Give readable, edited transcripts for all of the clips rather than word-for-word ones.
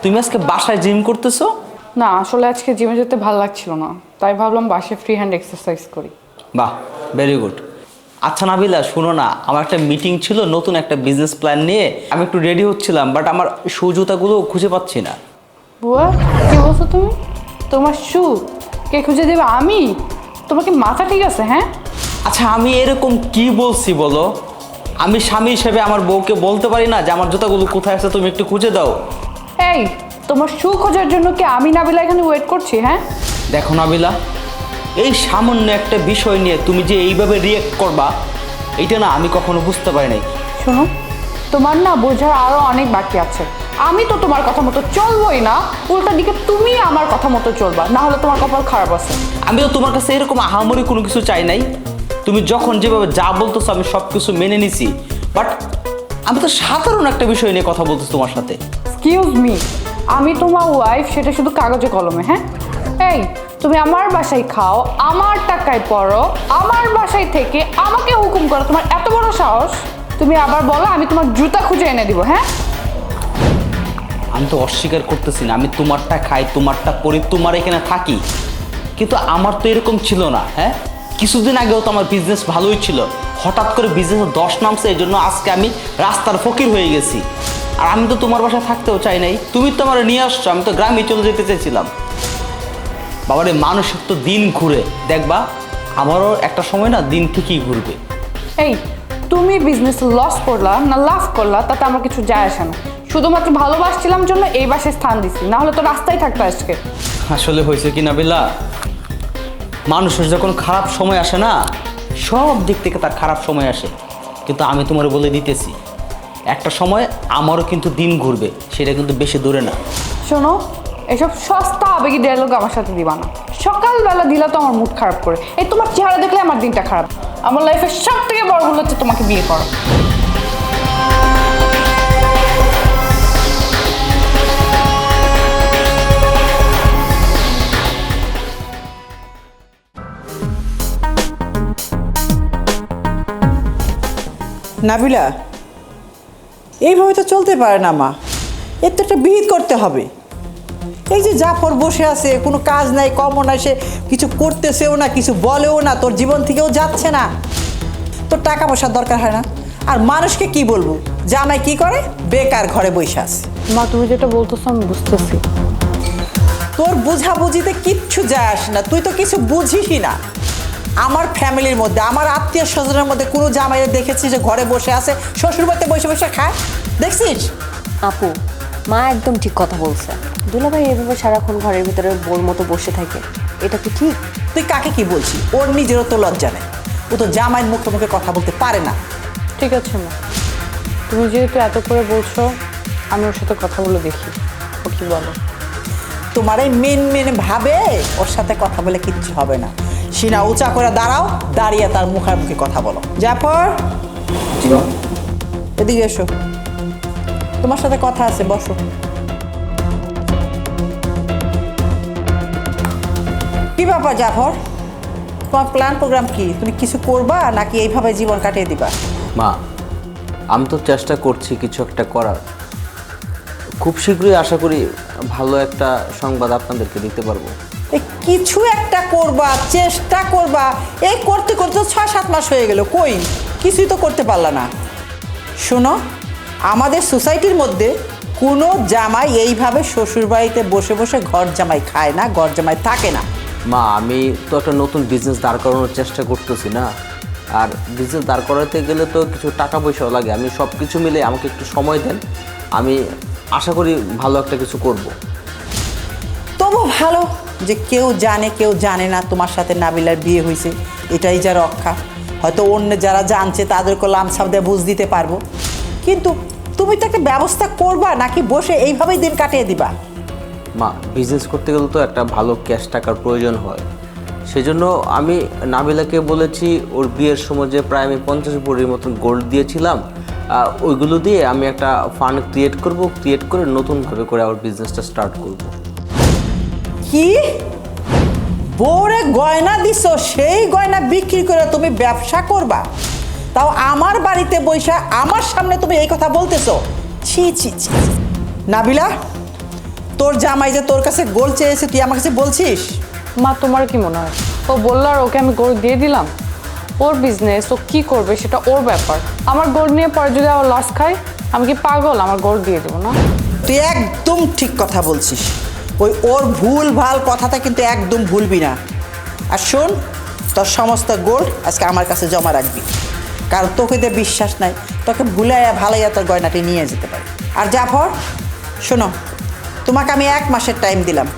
তুমি আজকে বাসায় জিম করতেছো? না, আসলে আজকে জিমে যেতে ভালো লাগছিল না, তাই ভাবলাম বাসায় ফ্রি হ্যান্ড এক্সারসাইজ করি। বাহ, ভেরি গুড। আচ্ছা নাবিলা, শোনো না, আমার একটা মিটিং ছিল নতুন একটা বিজনেস প্ল্যান নিয়ে। আমি একটু রেডি হচ্ছিলাম, বাট আমার শু জুতাগুলো খুঁজে পাচ্ছি না। বুয়া, কি বলছো তুমি? তোমার শু কে খুঁজে দেবে? আমি? তোমার কি মাথা ঠিক আছে? হ্যাঁ, আচ্ছা আমি এরকম কি বলছি বলো? আমি স্বামী হিসেবে আমার বউকে বলতে পারি না যে আমার জুতাগুলো কোথায় আছে, তুমি একটু খুঁজে দাও? এই, তোমার শু খোঁজার জন্য কি আমি নাবিলা এখানে ওয়েট করছি? হ্যাঁ, দেখো নাবিলা, এই সামান্য একটা বিষয় নিয়ে তুমি যে এইভাবে রিয়েক্ট করবা, এইটা না আমি কখনো বুঝতে পারি নাই। শোনো, তোমার না বোঝার আরো অনেক বাকি আছে। আমি তো তোমার কথা মতো চলবোই না, উল্টা দিকে তুমি আমার কথা মতো চলবা, না হলে তোমার কপাল খারাপ আছে। আমি তো তোমার কাছে এরকম আহামরি কোনো কিছু চাই নাই। তুমি যখন যেভাবে যা বলতেছো আমি সব কিছু মেনে নিছি, বাট আমি তো সাধারণ একটা বিষয় নিয়ে কথা বলতেছি তোমার সাথে। এক্সকিউজ মি, আমি তোমার ওয়াইফ, সেটা শুধু কাগজে কলমে। হ্যাঁ, এই, তুমি আমার বাসায় খাও, আমার টাকায় পড়ো, আমার বাসায় থেকে আমাকে হুকুম করো, তোমার এত বড় সাহস? তুমি আবার বলো আমি তোমার জুতা খুঁজে এনে দিব? হ্যাঁ, আমি তো অস্বীকার করতেছি না, আমি তোমারটা খাই, তোমারটা পরি, তোমার এখানে থাকি, কিন্তু আমার তো এরকম ছিল না। হ্যাঁ, কিছুদিন আগেও তো আমার বিজনেস ভালোই ছিল, হঠাৎ করে বিজনেসে 10 নামছে, এই জন্য আজকে আমি রাস্তার ফকির হয়ে গেছি। আর আমি তো তোমার বাসায় থাকতেও চাই নাই, তুমি তো আমার নিয়ে আসছো, আমি তো গ্রামে চলে যেতে চেয়েছিলাম। বাবারে, মানুষের তো দিন ঘুরে, দেখবা আমারও একটা সময় না দিন ঠিকই ঘুরবে। এই, তুমি বিজনেস লস করলা না লাভ করলা তাতে আমার কিছু যায় আসে না। শুধুমাত্র ভালোবাসছিলাম জন্য এই বাসায় স্থান দিছি, না হলে তো রাস্তায় থাকতো আজকে। আসলে হয়েছে কি নাবিলা, মানুষের যখন খারাপ সময় আসে না, সব দিক থেকে তার খারাপ সময় আসে, কিন্তু আমি তোমার বলে দিতেছি একটা সময় আমারও কিন্তু দিন ঘুরবে, সেটা কিন্তু বেশি দূরে না। শোনো, এসব সস্তা আবেগী ডায়লগ আমার সাথে দিবা না। সকালবেলা দিলা তো আমার মুড খারাপ করে। এই তোমার চেহারা দেখলে আমার দিনটা খারাপ। আমার লাইফের সব থেকে বড় ভুল হচ্ছে তোমাকে বিয়ে করো। নাবিলা, এইভাবে তো চলতে পারে না মা, এর তো একটা বিহিত করতে হবে। এই যে জাফর বসে আছে, কোনো কাজ নাই, কমও নাই, সে কিছু করতেছেও না, কিছু বলেও না, তোর জীবন থেকেও যাচ্ছে না, তোর টাকা পয়সার দরকার হয় না। আর মানুষকে কি বলবো, জামাই কি করে, বেকার ঘরে বসে আছে। মা, তুমি যেটা বলতেছো আমি বুঝতেছি। তোর বুঝাবুঝিতে কিচ্ছু যায় আসে না, তুই তো কিছু বুঝিসই না। আমার ফ্যামিলির মধ্যে, আমার আত্মীয় স্বজনের মধ্যে কোনো জামাইরে দেখেছিস যে ঘরে বসে আছে, শ্বশুরবাড়িতে বসে বসে খায়? দেখছিস? আপু, মা একদম ঠিক কথা বলছে। দুলাভাই এভাবে সারাক্ষণ ঘরের ভিতরে বোর মতো বসে থাকে, এটা কি ঠিক? তুই কাকে কি বলছিস? ওর নিজেরও তো লজ্জা নেই, ও তো জামাইয়ের মুখে মুখে কথা বলতে পারে না। ঠিক আছে মা, তুমি যেহেতু এত করে বলছো, আমি ওর সাথে কথা বলে দেখি ও কি বলো। তোমার এই মেন ভাবে ওর সাথে কথা বলে কিচ্ছু হবে না। সিনা উঁচা করে দাঁড়াও, দাঁড়িয়ে তার মুখামুখি কথা বলো। জাফর, এদিকে এসো, তোমার সাথে কথা আছে, বসো। কি ব্যাপার জাফর, তোমার প্ল্যান প্রোগ্রাম কি? তুমি কিছু করবা নাকি এইভাবে জীবন কাটিয়ে দিবা? মা, আমি তো চেষ্টা করছি কিছু একটা করার। খুব শীঘ্রই আশা করি ভালো একটা সংবাদ আপনাদেরকে দিতে পারবো। এই কিছু একটা করবা, চেষ্টা করবা, এই করতে করতে 6-7 মাস হয়ে গেল, কই কিছুই তো করতে পারলা না। শোনো, আমাদের সোসাইটির মধ্যে কোনো জামাই এইভাবে শ্বশুরবাড়িতে বসে বসে ঘর জামাই খায় না, ঘর জামাই থাকে না। মা, আমি তো একটা নতুন বিজনেস দাঁড় করানোর চেষ্টা করতেছি না, আর বিজনেস দাঁড় করাতে গেলে তো কিছু টাকা পয়সাও লাগে। আমি সব কিছু মিলে আমাকে একটু সময় দেন, আমি আশা করি ভালো একটা কিছু করব। তবু ভালো যে কেউ জানে কেউ জানে না তোমার সাথে নাবিলার বিয়ে হয়েছে, এটাই যা রক্ষা। হয়তো অন্য যারা জানছে তাদেরকে লামসাম দিয়ে বুঝ দিতে পারবো, কিন্তু তুমি তো একটা ব্যবস্থা করবা নাকি বসে এইভাবেই দিন কাটিয়ে দিবা? মা, বিজনেস করতে গেলে তো একটা ভালো ক্যাশ টাকার প্রয়োজন হয়। সেই জন্য আমি নাবিলাকে বলেছি ওর বিয়ের সময় যে প্রায় আমি 50 ভরির মতন গোল্ড দিয়েছিলাম, ওইগুলো দিয়ে আমি একটা ফান্ড ক্রিয়েট করে নতুনভাবে করে আমার বিজনেসটা স্টার্ট করব। কি বউরে গয়না দিছো, সেই গয়না বিক্রি করে তুমি ব্যবসা করবা? তাও আমার বাড়িতে বইসা আমার সামনে তুমি এই কথা বলতেছো? ছি ছি ছি। নাবিলা, তোর জামাই যে তোর কাছে গোল্ড চেয়েছে, তুই আমার কাছে বলছিস? মা তোমার কি মনে হয় ও বললো আর ওকে আমি গোল্ড দিয়ে দিলাম? ওর বিজনেস, ও কি করবে সেটা ওর ব্যাপার। আমার গোল্ড নিয়ে পরে যদি আবার লস খাই, আমি কি পাগল আমার গোল্ড দিয়ে দেবো না? তুই একদম ঠিক কথা বলছিস। ওর ভুল ভাল কথাটা কিন্তু একদম ভুলবি না। আর শোন, তোর সমস্ত গোল্ড আজকে আমার কাছে জমা রাখবি, কারণ তোকে দিয়ে বিশ্বাস নাই তোকে ভুলাইয়া ভালাইয়া তোর গয়নাটি নিয়ে যেতে পারে। আর জাফর শোনো, তোমাকে আমি 1 মাসের টাইম দিলাম।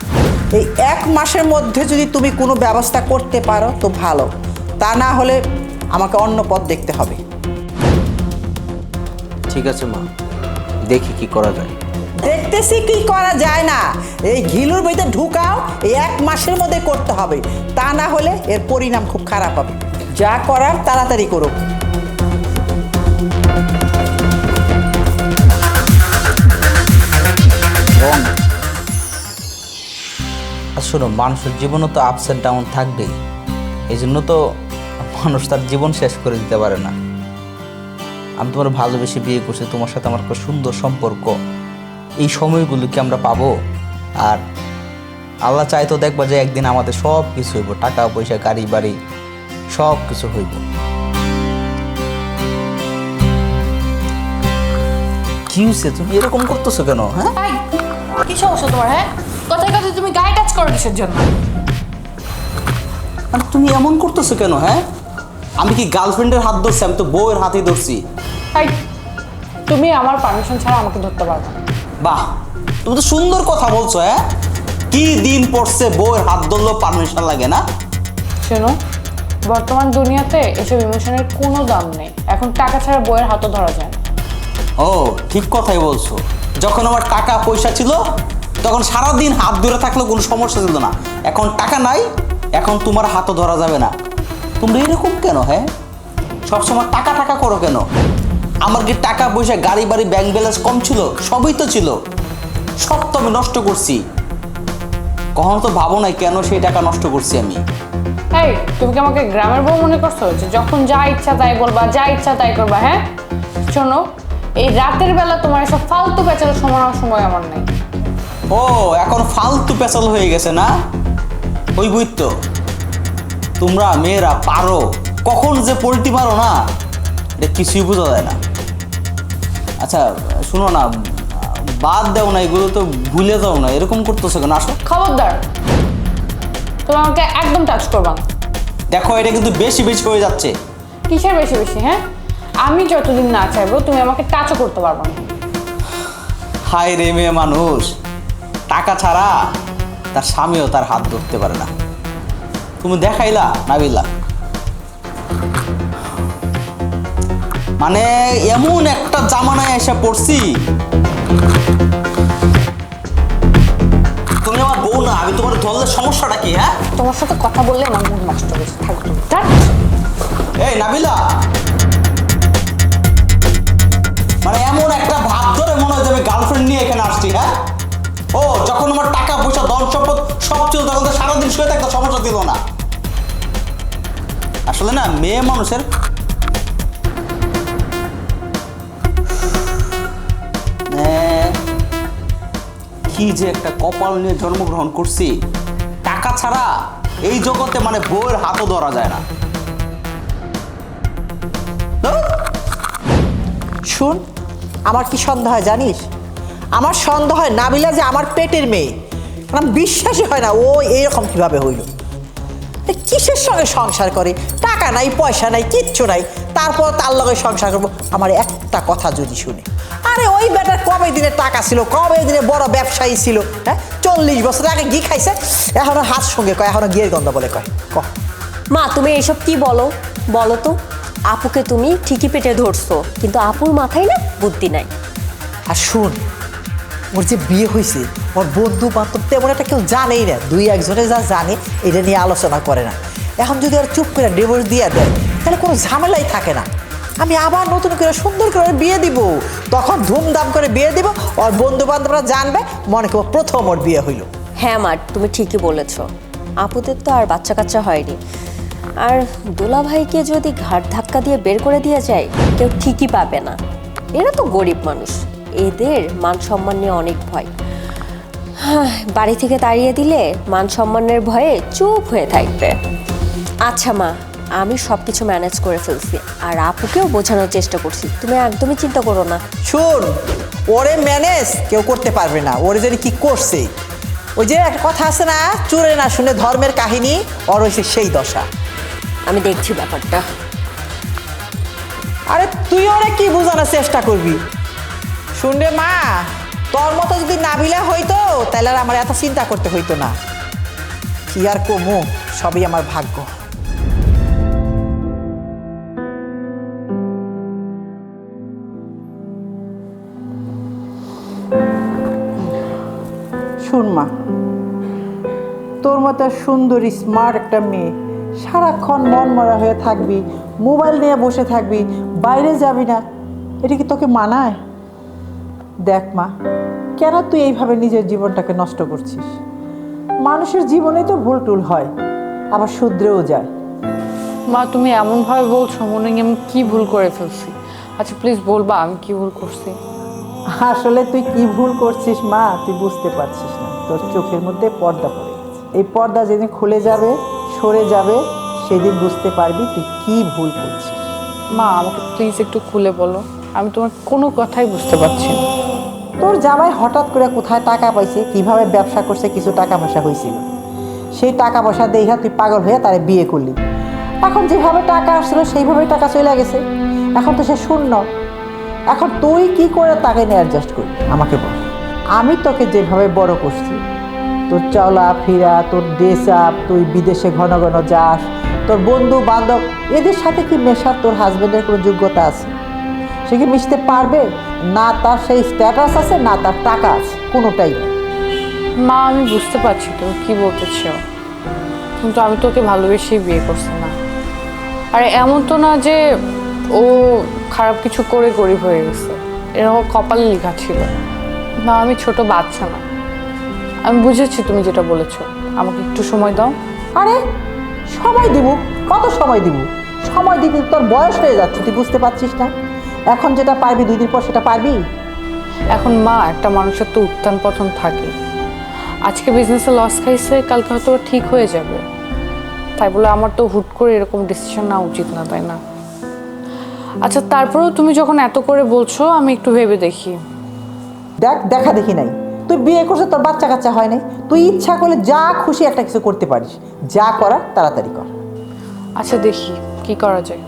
এই 1 মাসের মধ্যে যদি তুমি কোনো ব্যবস্থা করতে পারো তো ভালো, তা না হলে আমাকে অন্য পথ দেখতে হবে। ঠিক আছে মা, দেখি কি করা যায়। দেখতেছি কি করা যায় না, এই ঘিলুর ভিতরে ঢুকাও, এই 1 মাসের মধ্যে করতে হবে, তা না হলে এর পরিণাম খুব খারাপ হবে। যা করার তাড়াতাড়ি করো। আর শোনো, মানুষের জীবনও তো আপস অ্যান্ড ডাউন থাকবেই, এই জন্য তো মানুষ তার জীবন শেষ করে দিতে পারে না। আমি তোমার ভালোবেসে বিয়ে করছি, তোমার সাথে আমার খুব সুন্দর সম্পর্ক, এই সময়গুলো কি আমরা পাবো? আর আল্লাহ চাই তো দেখবা যে একদিন আমাদের সব কিছু হইব, টাকা পয়সা গাড়ি বাড়ি সব কিছু হইব। কি হয়েছে, তুমি এরকম করতেছো কেন? হ্যাঁ, কি সমস্যা তোমার? হ্যাঁ, কথায় কথায় তুমি গায়ে টাচ করো কিসের জন্য? মানে তুমি এমন করতেছো কেন? হ্যাঁ, আমি কি গার্লফ্রেন্ডের হাত ধরছি? আমি তো বউয়ের হাতেই ধরছি। হাই, তুমি আমার পারমিশন ছাড়া আমাকে ধরতে পারবে না। বাহ, তুমি তো সুন্দর কথা বলছো। হ্যাঁ, কি দিন পড়ছে বউয়ের হাত ধরলেও পারমিশন লাগে না? শোনো, বর্তমান দুনিয়াতে এসব ইমোশনের কোনো দাম নেই। এখন টাকা ছাড়া বইয়ের হাতও ধরা যায় না। ও, ঠিক কথাই বলছো। যখন আমার টাকা পয়সা ছিল তখন সারাদিন হাত ধরে থাকলেও কোনো সমস্যা ছিল না। এখন টাকা নাই, এখন তোমার হাতও ধরা যাবে না। তোমরা এরকম কেন? হ্যাঁ, সবসময় টাকা টাকা করো কেন? আমার কি টাকা পয়সা গাড়ি বাড়ি ব্যাংক ব্যালেন্স কম ছিল? সবই তো ছিল, সব তো আমি নষ্ট করছি। কখনো তো ভাবো নাই কেন সেই টাকা নষ্ট করছি আমি। এই, তুমি কি আমাকে গ্রামের বউ মনে করছো যে যখন যা ইচ্ছা তাই বলবা, যা ইচ্ছা তাই করবা? হ্যাঁ, শোনো, এই রাতের বেলা তোমার এসব ফালতু পেঁচালের সময় আমার নেই। ও, এখন ফালতু পেঁচাল হয়ে গেছে না? ওই বুঝ তো, তোমরা মেয়েরা পারো, কখন যে পোল্ট্রি মারো না, এটা কিছুই বোঝা যায় না। আচ্ছা শুনো না, বাদ দাও না, এগুলো তো ভুলে যাও না, এরকম করতেছো কেন? আসো। খবরদার, তুমি আমাকে একদম টাচ করবা না। দেখো, এটা কিন্তু বেশি বেশি হয়ে যাচ্ছে। কিসের বেশি বেশি? হ্যাঁ, আমি যতদিন না চাইবো তুমি আমাকে টাচও করতে পারবা না। হায় রে মেয়ে মানুষ, টাকা ছাড়া তার স্বামীও তার হাত ধরতে পারে না। তুমি দেখাইলা নাবিলা, মানে এমন একটা জামানায় এসে পড়ছি। তুমি আমার বউ না, আমি তোমার ধরলে সমস্যাটা কি? হ্যাঁ, তোমার সাথে কথা বললে আমার মুড নষ্ট হয়েছে। থাকো তুমি। এই নাবিলা, মানে এমন একটা ভাব ধরে মনে হয় যে আমি গার্লফ্রেন্ড নিয়ে এখানে আসছি। হ্যাঁ, ও যখন আমার টাকা পয়সা ধন সম্পদ সব ছিল তখন তো সারাদিন শুয়ে থাকতে সমস্যা দিল না। আসলে না, মেয়ে মানুষের কি যে একটা কপাল নিয়ে জন্মগ্রহণ করছি, টাকা ছাড়া এই জগতে মানে বউয়ের হাতও ধরা যায় না। শুন, আমার কি সন্দেহ হয় জানিস? আমার সন্দেহ হয় নাবিলা যে আমার পেটের মেয়ে, কারণ বিশ্বাসই হয় না ও এইরকম কিভাবে হইল। কিসের সঙ্গে সংসার করে? টাকা নাই, পয়সা নাই, কিচ্ছু নাই, তারপর তার লগে সংসার করবো। আমার একটা কথা যদি শুনে, আরে ওই বেটার কবে দিনে টাকা ছিল, কবে দিনে বড় ব্যবসায়ী ছিল। হ্যাঁ, 40 বছর আগে ঘি খাইছে, এখনো হাত সঙ্গে কয়, এখনো গিয়ের গন্ধ বলে কয়। মা, তুমি এসব কি বলো? বলো তো, আপুকে তুমি ঠিকই পেটে ধরছো, কিন্তু আপুর মাথায় না বুদ্ধি নাই। আর শুন, ওর যে বিয়ে হয়েছে ওর বন্ধু বান্ধব তেমন একটা কেউ জানেই না, দুই একজনে যা জানে এটা নিয়ে আলোচনা করে না। এখন যদি ওর চুপ করে ডিভোর্স দিয়ে দেয় তাহলে কোনো ঝামেলাই থাকে না। আমি আবার নতুন করে সুন্দর করে ওর বিয়ে দিব, তখন ধুমধাম করে বিয়ে দিব, ওর বন্ধু বান্ধবরা জানবে মনে করবো প্রথম ওর বিয়ে হইল। হ্যাঁ মা, তুমি ঠিকই বলেছ। আপুদের তো আর বাচ্চা কাচ্চা হয়নি, আর দুলাভাইকে যদি ঘাট ধাক্কা দিয়ে বের করে দিয়ে যায় কেউ ঠিকই পাবে না। এরা তো গরিব মানুষ, এদের মান সম্মান নিয়ে অনেক ভয়। বাড়ি থেকে তাড়িয়ে দিলে মান সম্মানের ভয়ে চুপ হয়ে থাকবে। আচ্ছা মা, আমি সব কিছু ম্যানেজ করে ফেলছি, আর আপুকেও বোঝানোর চেষ্টা করছি, তুমি একদমই চিন্তা করো না। শুন, ওরে ম্যানেজ কেউ করতে পারবে না, ওরে যদি কি করছে, ওই যে একটা কথা আছে না, চোরে না শুনে ধর্মের কাহিনী, ওর হয়েছে সেই দশা। আমি দেখছি ব্যাপারটা। আরে তুই ওরে কি বোঝানোর চেষ্টা করবি? শুন রে মা, তোর মতো যদি নাবিলা হইতো তাহলে আর আমার এত চিন্তা করতে হইতো না। কি আর কমু, সবই আমার ভাগ্য। শুন মা, তোর মতো সুন্দরী স্মার্ট একটা মেয়ে সারাক্ষণ মন মরা হয়ে থাকবি, মোবাইল নিয়ে বসে থাকবি, বাইরে যাবি না, এটা কি তোকে মানায়? দেখ মা, কেন তুই এইভাবে নিজের জীবনটাকে নষ্ট করছিস? মানুষের জীবনে তো ভুল টুল হয়, আবার শুধরেও যায়। মা তুমি এমনভাবে বলছো মনে হয় আমি কি ভুল করে ফেলছি। আচ্ছা প্লিজ বলবা আমি কি ভুল করছি। আসলে তুই কি ভুল করছিস মা, তুই বুঝতে পারছিস না। তোর চোখের মধ্যে পর্দা পড়ে গেছে, এই পর্দা যেদিন খুলে যাবে, সরে যাবে, সেদিন বুঝতে পারবি তুই কি ভুল করছিস। মা আমাকে প্লিজ একটু খুলে বলো, আমি তোমার কোনো কথাই বুঝতে পারছি না। তোর জামাই হঠাৎ করে কোথায় টাকা পাইছে, কিভাবে ব্যবসা করছে, কিছু টাকা পয়সা হয়েছিল, সেই টাকা পয়সা দেখা তুই পাগল হয়ে তারে বিয়ে করলি। এখন যেভাবে টাকা আসছিল সেইভাবেই টাকা চলে গেছে, এখন তো সে শূন্য। এখন তুই কি করে তাকে নিয়ে অ্যাডজাস্ট করবি আমাকে বল। আমি তোকে যেভাবে বড় করছি, তোর চলা ফেরা, তোর ড্রেস আপ, তুই বিদেশে ঘন ঘন যাস, তোর বন্ধু বান্ধব, এদের সাথে কি মেশার তোর হাজবেন্ডের কোনো যোগ্যতা আছে? সে কি মিশতে পারবে? না তার সেই স্ট্যাটাস আছে, না তার টাকা আছে, কোনোটাই নেই। মা আমি বুঝতে পারছি তুমি কি বলতে চাও, কিন্তু আমি তোকে ভালোবেসেই বিয়ে করছি না। আর এমন তো না যে ও খারাপ কিছু করে গরিব হয়ে গেছে, এরকম কপালে লেখা ছিল না। আমি ছোট বাচ্চা না। আমি বুঝেছি তুমি যেটা বলেছো, আমাকে একটু সময় দাও। আরে সময় দিব? কত সময় দিব? সময় দিতে তোর বয়স হয়ে যাচ্ছে, তুই বুঝতে পারছিস না? এখন যেটা পারবি 2 দিন পর সেটা পারবি? এখন মা একটা মানুষের তো উত্থান পতন থাকে, আজকে বিজনেসে লস খাইছে, কালকে হয়তো ঠিক হয়ে যাবে। তাই বলে আমার তো হুট করে এরকম ডিসিশন নেওয়া উচিত না, তাই না? আচ্ছা তারপরেও তুমি যখন এত করে বলছো আমি একটু ভেবে দেখি। দেখা দেখি নাই, তুই বিয়ে করছিস, তোর বাচ্চা কাচ্চা হয় নাই, তুই ইচ্ছা করলে যা খুশি একটা কিছু করতে পারিস, যা করার তাড়াতাড়ি কর। আচ্ছা দেখি কি করা যায়।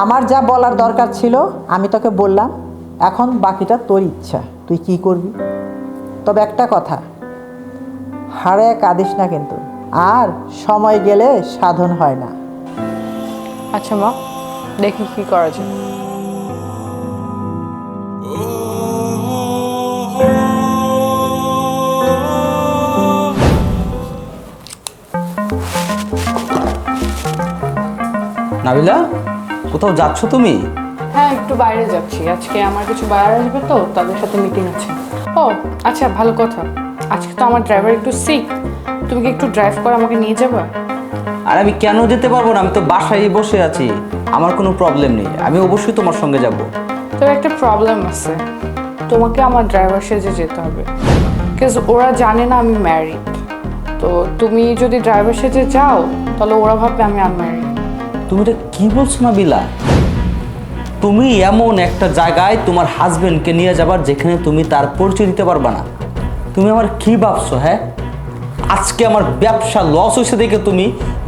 আমার যা বলার দরকার ছিল আমি তোকে বললাম, এখন বাকিটা তোর ইচ্ছা, তুই কি করবি। তবে একটা কথা, হাড়ে কাঁদিস না কিন্তু, আর সময় গেলে সাধন হয় না। আচ্ছা মা দেখি কি করা যায়। নাবিলা, কোথাও যাচ্ছ তুমি? হ্যাঁ একটু বাইরে যাচ্ছি, আজকে আমার কিছু বাইরে আসবে তো, তাদের সাথে মিটিং আছে। ও আচ্ছা ভালো কথা, আজকে তো আমার ড্রাইভার একটু সিক, তুমি কি একটু ড্রাইভ করে আমাকে নিয়ে যাবে? আর আমি কেন যেতে পারবো না? আমি তো বাসায় বসে আছি, আমার কোনো প্রবলেম নেই, আমি অবশ্যই তোমার সঙ্গে যাব। তবে একটা প্রবলেম আছে, তোমাকে আমার ড্রাইভার সেজে যেতে হবে, বিকজ ওরা জানে না আমি ম্যারিড। তো তুমি যদি ড্রাইভার সেজে যাও তাহলে ওরা ভাববে আমি আনম্যারিড। তুমি এটা কি বলছো নাবিলা? তুমি এমন একটা জায়গায় তোমার হাজবেন্ডকে নিয়ে যাবার যেখানে তুমি তার পরিচয় দিতে পারবা না। তুমি আমার কি ভাবছো? হ্যাঁ, আজকে আমার ব্যবসা লস হয়েছে দেখে তুমি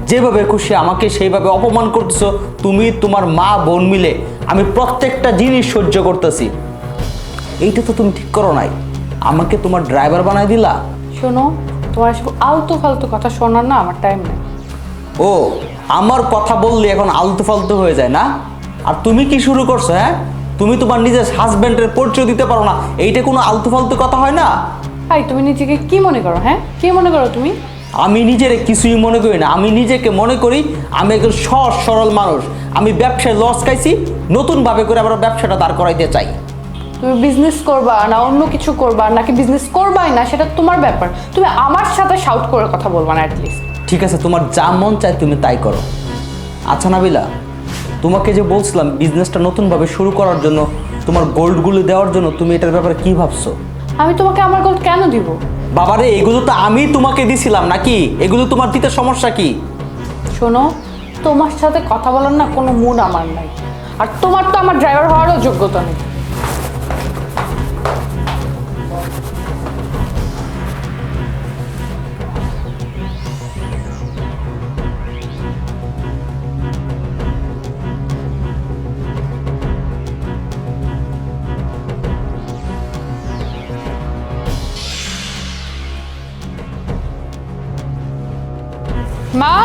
যেভাবে খুশি আমাকে সেইভাবে অপমান করতেছো। তুমি তোমার মা বোন মিলে আমি প্রত্যেকটা জিনিস সহ্য করতেছি, এইটা তো তুমি ঠিক করো নাই। আমাকে তোমার ড্রাইভার বানাই দিলা। শোনো, তোমার সব আলতু ফালতু কথা শোনার না আমার টাইম নেই। ও, আমার কথা বললে এখন আলতু ফালতু হয়ে যায় না? আর তুমি কি শুরু করছো? হ্যাঁ, তুমি তোমার নিজের হাজব্যান্ডের পরিচয় দিতে পারো না, এইটা কোনো আলতু ফালতু কথা হয় না? এই তুমি নিজেকে কি মনে করো? হ্যাঁ, কি মনে করো তুমি? আমি নিজের কিছুই মনে করি না, আমি নিজেকে মনে করি আমি একজন সহজ সরল মানুষ। আমি ব্যবসায় লস খাইছি, নতুনভাবে করে আবার ব্যবসাটা দাঁড় করাইতে চাই। তুমি বিজনেস করবা না অন্য কিছু করবা, নাকি বিজনেস করবাই না সেটা তোমার ব্যাপার। তুমি আমার সাথে শাউট করে কথা বলবা না অ্যাটলিস্ট। ঠিক আছে, তোমার যা মন চায় তুমি তাই করো। আচ্ছা নাবিলা, তোমাকে যে বলছিলাম বিজনেসটা নতুনভাবে শুরু করার জন্য, তোমার গোল্ডগুলো দেওয়ার জন্য, তুমি এটার ব্যাপারে কি ভাবছো? আমি তোমাকে আমার গোল্ড কেন দিব? বাবারে, এগুলো তো আমি তোমাকে দিছিলাম নাকি? এগুলো তোমার দিতে সমস্যা কি? শোনো, তোমার সাথে কথা বলার না কোনো মুড আমার নাই, আর তোমার তো আমার ড্রাইভার হওয়ারও যোগ্যতা নেই। মা,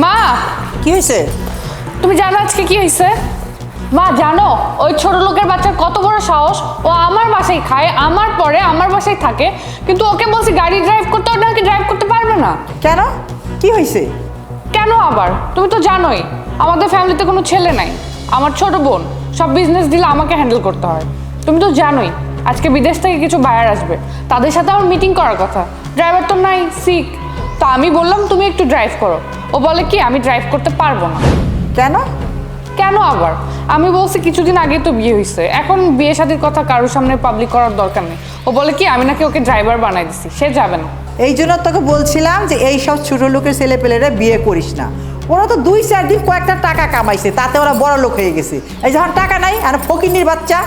মা, কি হয়েছে? তুমি জানো আজকে কি হয়েছে? মা জানো, ওই ছোট লোকের বাচ্চার কত বড় সাহস! ও আমার বাসায় খায়, আমার পরে আমার বাসায় থাকে, কিন্তু ওকে বলছি গাড়ি ড্রাইভ করতে, ওটা নাকি ড্রাইভ করতে পারবে না। কেন? কি হয়েছে? কেন আবার? তুমি তো জানোই আমাদের ফ্যামিলিতে কোনো ছেলে নাই, আমার ছোট বোন, সব বিজনেস দিলে আমাকে হ্যান্ডেল করতে হয়। তুমি তো জানোই আজকে বিদেশ থেকে কিছু বায়ার আসবে, তাদের সাথে আমার মিটিং করার কথা। ড্রাইভার তো নাই, সিক। তা আমি বললাম তুমি একটু ড্রাইভ করো, ও বলে কি আমি ড্রাইভ করতে পারবো না। কেন? কেন আবার? আমি বলছি কিছুদিন আগে তো বিয়ে হয়েছে, এখন বিয়ে শাদীর কথা কারোর সামনে পাবলিক করার দরকার নেই। ও বলে কি আমি নাকি ওকে ড্রাইভার বানাই দিছি, সে যাবে না। এই জন্য তোকে বলছিলাম যে এই সব ছোট লোকের ছেলেপেলেরা বিয়ে করিস না। ওরা তো 2-4 দিন কয়েকটা টাকা কামাইছে, তাতে ওরা বড় লোক হয়ে গেছে। এই যখন টাকা নাই আর ফকিন্নির বাচ্চা।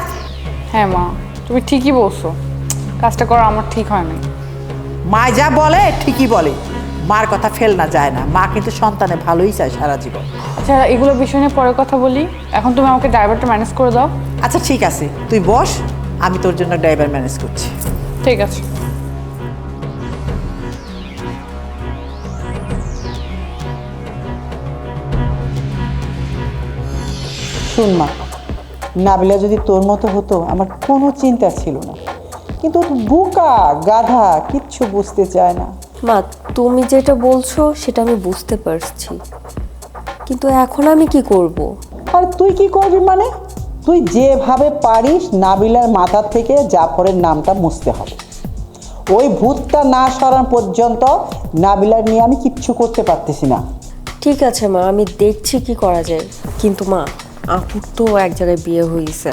হ্যাঁ মা, তুমি ঠিকই বলছো, কাজটা করা আমার ঠিক হয় না। মা যা বলে ঠিকই বলে, মার কথা ফেল না যায় না। মা কিন্তু সন্তানে ভালোই চায় সারা জীবন। আচ্ছা, এগুলো বিষয় নিয়ে পরে কথা বলি, এখন তুমি আমাকে ড্রাইভারটা ম্যানেজ করে দাও। আচ্ছা ঠিক আছে, তুই বস, আমি তোর জন্য ড্রাইভার ম্যানেজ করছি। ঠিক আছে। শুন মা, নাবিলা যদি তোর মতো হতো আমার কোনো চিন্তা ছিল না, কিন্তু ও তো বোকা গাধা, কিচ্ছু বুঝতে চায় না। মা, তুমি যেটা বলছো সেটা আমি বুঝতে পারছি, কিন্তু এখন আমি কি করব? আর তুই কি করবি মানে? তুই যেভাবে পারিস নাবিলার মাথার থেকে জাফরের নামটা মুছতে হবে। ওই ভূতটা না সরানো পর্যন্ত নাবিলার নিয়ে আমি কিচ্ছু করতে পারতেছি না। ঠিক আছে মা, আমি দেখছি কি করা যায়। কিন্তু মা, আপুর তো এক জায়গায় বিয়ে হয়েছে,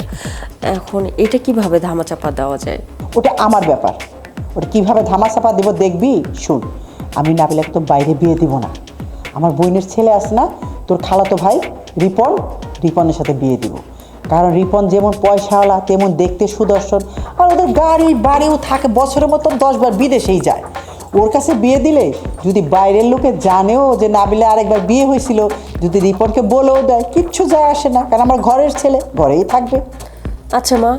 এখন এটা কিভাবে ধামাচাপা দেওয়া যায়? ওটা আমার ব্যাপার, ওটা কীভাবে ধামাচাপা দেবো দেখবি। শুন, আমি নাবিলাকে তো বাইরে বিয়ে দিব না। আমার বোনের ছেলে আছে না, তোর খালাতো ভাই রিপন, রিপনের সাথে বিয়ে দিব। কারণ রিপন যেমন পয়সাওয়ালা তেমন দেখতে সুদর্শন, আর ওদের গাড়ি বাড়িও থাকে, বছরের মতো 10 বার বিদেশেই যায়। ওর কাছে বিয়ে দিলে যদি বাইরের লোকে জানেও যে নাবিলা আরেকবার বিয়ে হয়েছিল, যদি রিপনকে বলেও দেয়, কিচ্ছু যায় আসে না, কারণ আমার ঘরের ছেলে ঘরেই থাকবে। আচ্ছা মা,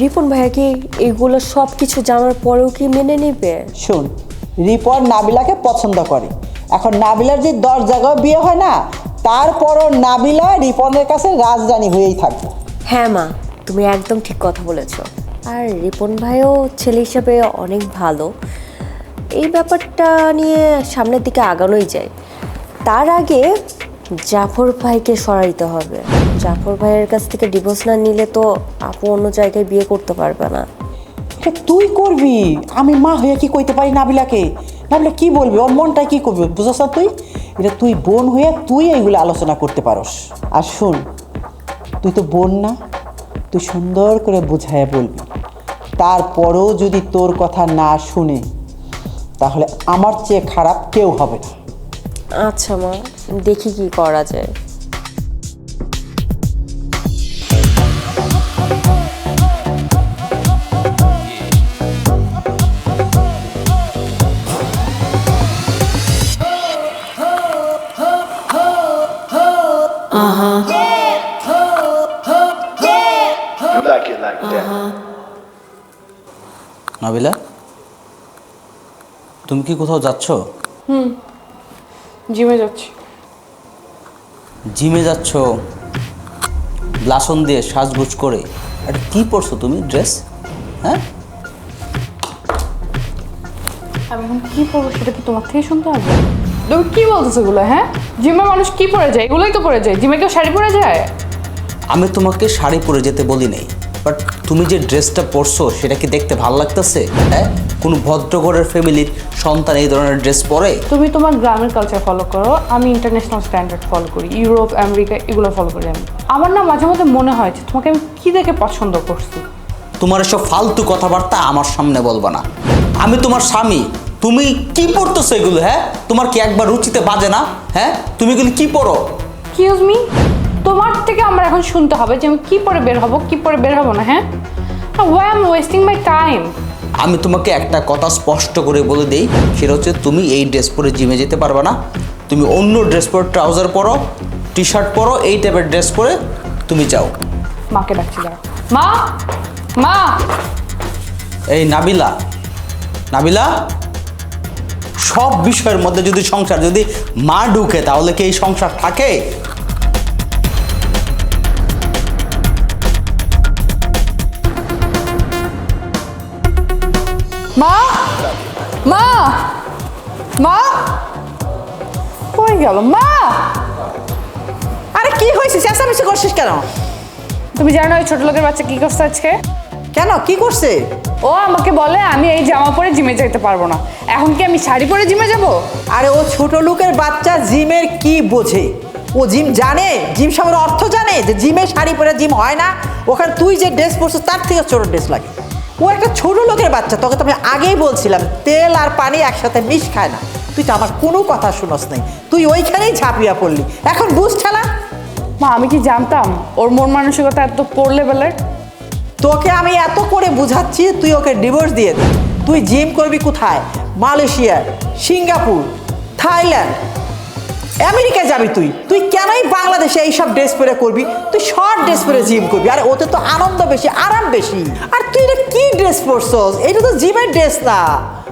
রিপন ভাইয়া কি এগুলো সব কিছু জানার পরেও কি মেনে নেবে? শোন, রিপন নাবিলাকে পছন্দ করে। এখন নাবিলার যে 10 জায়গায় বিয়ে হয় না, তারপরও নাবিলা রিপনের কাছে রাজরানী হয়েই থাকবে। হ্যাঁ মা, তুমি একদম ঠিক কথা বলেছো। আর রিপন ভাইও ছেলে হিসাবে অনেক ভালো। এই ব্যাপারটা নিয়ে সামনের দিকে আগানোই যায়। তার আগে জাফর ভাইকে সরাইতে হবে। জাফর ভাইয়ের কাছ থেকে ডিভোর্স না নিলে তো আপু অন্য জায়গায় বিয়ে করতে পারবে না। এটা তুই করবি, আমি মা হয়ে কি কইতে পারি নাবিলাকে? নাবিলা কি বলবি, ওর মনটাই কি করবি, বুঝছ না তুই? এটা তুই বোন হয়ে তুই এইগুলো আলোচনা করতে পারস। আর শুন, তুই তো বোন না, তুই সুন্দর করে বুঝাইয়া বলবি। তারপরেও যদি তোর কথা না শুনে, তাহলে আমার চেয়ে খারাপ কেউ হবে না। আচ্ছা মা, দেখি কি করা যায়। You like it like that. Nabila, তুমি কি কোথাও যাচ্ছ? জিমে যাচ্ছি। জিমে যাচ্ছ? ব্লাসন দিয়ে সাজগুজ করে এটা কি পরছো তুমি ড্রেস? হ্যাঁ, আমি এখন কি পরবো সেটা কি তোমার থেকে শুনতে হবে? তুমি কি বলতেছো এগুলো? হ্যাঁ, জিমে মানুষ কি পরে যায়? এগুলোই তো পরে যায়। জিমে কেউ শাড়ি পরে যায়? আমি তোমাকে শাড়ি পরে যেতে বলি নাই, বাট তুমি যে ড্রেসটা পরছো সেটা কি দেখতে ভালো লাগতেছে? হ্যাঁ, কোনো ভদ্রঘরের ফ্যামিলির সন্তান এই ধরনের ড্রেস পরে? তুমি তোমার গ্রামের কালচার ফলো করো, আমি ইন্টারন্যাশনাল স্ট্যান্ডার্ড ফলো করি, ইউরোপ আমেরিকা এগুলো ফলো করি আমি। আমার না মাঝে মধ্যে মনে হয় যে তোমাকে আমি কি দেখে পছন্দ করছি। তোমার এসব ফালতু কথাবার্তা আমার সামনে বলবা না। আমি তোমার স্বামী, তুমি কি পড়তেছো এগুলো? হ্যাঁ, তোমার কি একবার রুচিতে বাজে না? হ্যাঁ, তুমি এগুলো কি পড়ো? এক্সকিউজ মি, তোমার থেকে আমার এখন শুনতে হবে যে আমি কি পরে বের হব কি পরে বের হব না? হ্যাঁ, why am wasting my time. আমি তোমাকে একটা কথা স্পষ্ট করে বলে দেই, সেটা হচ্ছে তুমি এই ড্রেস পরে জিমে যেতে পারবে না। তুমি অন্য ড্রেস পরে ট্রাউজার পরো, টি শার্ট পরো, এই টাইপের ড্রেস পরে তুমি যাও। মাকে ডাকছি, দাঁড়াও। মা, মা। এই নাবিলা, নাবিলা, সব বিষয়ের মধ্যে যদি সংসার যদি মা ঢুকে তাহলে কি এই সংসার থাকে? মা, মা, মা, কই গেল মা? আরে কি হয়েছে, চেঁচামেচি করছিস কেন? তুমি জানো ওই ছোট লোকের বাচ্চা কি করছে আজকে? কেন, কি করছে? ও আমাকে বলে আমি এই জামা পরে জিমে যেতে পারবো না। এখন কি আমি শাড়ি পরে জিমে যাব? আরে ও ছোট লোকের বাচ্চা জিমের কি বোঝে? ও জিম জানে, জিম সবার অর্থ জানে যে জিমে শাড়ি পরে জিম হয় না। ওখানে তুই যে ড্রেস পরছিস তার থেকে ছোট ড্রেস লাগে। ও একটা ছোট লোকের বাচ্চা, তোকে তো আমি আগেই বলছিলাম তেল আর পানি একসাথে মিশ খায় না। তুই তো আমার কোনো কথা শুনস নাই, তুই ওইখানেই ঝাঁপিয়া পড়লি। এখন বুঝছে না? মা, আমি কি জানতাম ওর মন মানসিকতা এত পোর লেভেলের? তোকে আমি এত করে বুঝাচ্ছি, তুই ওকে ডিভোর্স দিয়ে দে। তুই জিম করবি কোথায়? মালয়েশিয়া, সিঙ্গাপুর, থাইল্যান্ড, আমেরিকায় যাবি। তুই তুই কেনই বাংলাদেশে এইসব ড্রেস পরে করবি? তুই শর্ট ড্রেস পরে জিম করবি, আর ওতে তো আনন্দ বেশি, আরাম বেশি। আর তুই এটা কি ড্রেস পরছস? এটা তো জিমের ড্রেস না।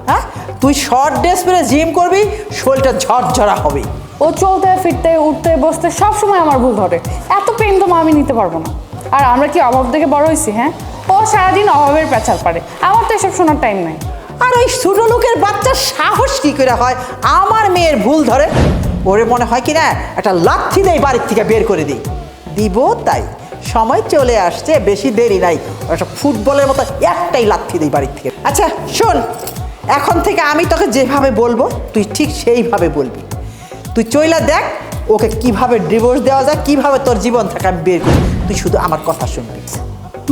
হ্যাঁ, তুই শর্ট ড্রেস পরে জিম করবি, শরীরটা ঝরঝরা হবে। ও চলতে ফিরতে উঠতে বসতে সব সময় আমার ভুল ধরে। এত পেন তো মা আমি নিতে পারবো না। আর আমরা কি অভাব থেকে বড় হয়েছি? হ্যাঁ, ও সারাদিন অভাবের পেঁচাল পারে, আমার তো এসব শোনার টাইম নাই। আর ওই ছোট লোকের বাচ্চার সাহস কি করে হয় আমার মেয়ের ভুল ধরে? ওরে মনে হয় কি না একটা লাথি দেই বাড়ির থেকে বের করে দিই। দিব তাই, সময় চলে আসছে, বেশি দেরি নাই। একটা ফুটবলের মতো একটাই লাথি দেই বাড়ির থেকে। আচ্ছা শোন, এখন থেকে আমি তোকে যেভাবে বলবো তুই ঠিক সেইভাবে বলবি। তুই চইলা দেখ ওকে কিভাবে ডিভোর্স দেওয়া যায়, কিভাবে তোর জীবন থেকে আমি বের করি। তুই শুধু আমার কথা শুনবি।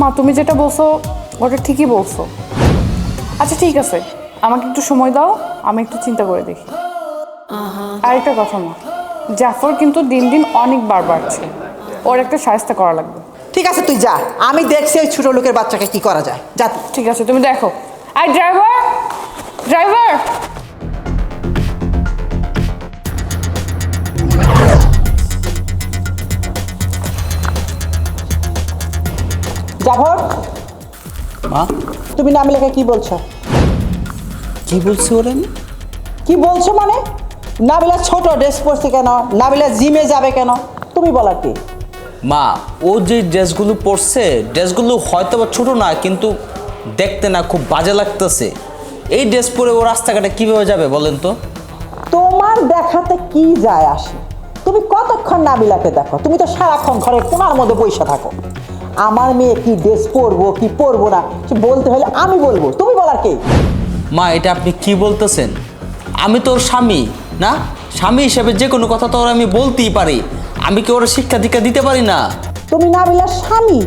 মা, তুমি যেটা বলছো ওটা ঠিকই বলছো। আচ্ছা ঠিক আছে, আমাকে একটু সময় দাও, আমি একটু চিন্তা করে দেখি। আরেকটা কথা মা, জাফর কিন্তু দিন দিন অনেক বার বাড়ছে, ওর একটা সাহায্য করা লাগবে। ঠিক আছে তুই যা, আমি দেখছি ওই ছোট লোকের বাচ্চাকে কি করা যায়। যা তুই। ঠিক আছে, তুমি দেখো। আর ড্রাইভার, ড্রাইভার। জাফর, মা, তুমি নাবিলাকে কি বলছো? কি বলছি ওরে আমি? কি বলছো মানে? নাবিলা ছোট ড্রেস পরছে কেন? নাবিলা জিমে যাবে কেন? তুমি বলার কি? মা, ও যে ড্রেসগুলো পরছে ড্রেসগুলো হয়তো বা ছোটো না, কিন্তু দেখতে না খুব বাজে লাগতেছে। এই ড্রেস পরে ও রাস্তাঘাটে কীভাবে যাবে বলেন তো? তোমার দেখাতে কি যায় আসে? তুমি কতক্ষণ নাবিলাকে দেখো? তুমি তো সারাক্ষণ ঘরের কোনার মধ্যে বসে থাকো। আমার মেয়ে কি ড্রেস পরবো কি পরবো না সে বলতে হলে আমি বলবো, তুমি বলার কি? মা, এটা আপনি কি বলতেছেন? আমি তো ওর স্বামী না? স্বামী হিসেবে যে কোনো কথা তো ওর আমি বলতেই পারি। আমি কি ওর শিক্ষা দীক্ষা দিতে পারি না? তুমি নাবিলার স্বামী,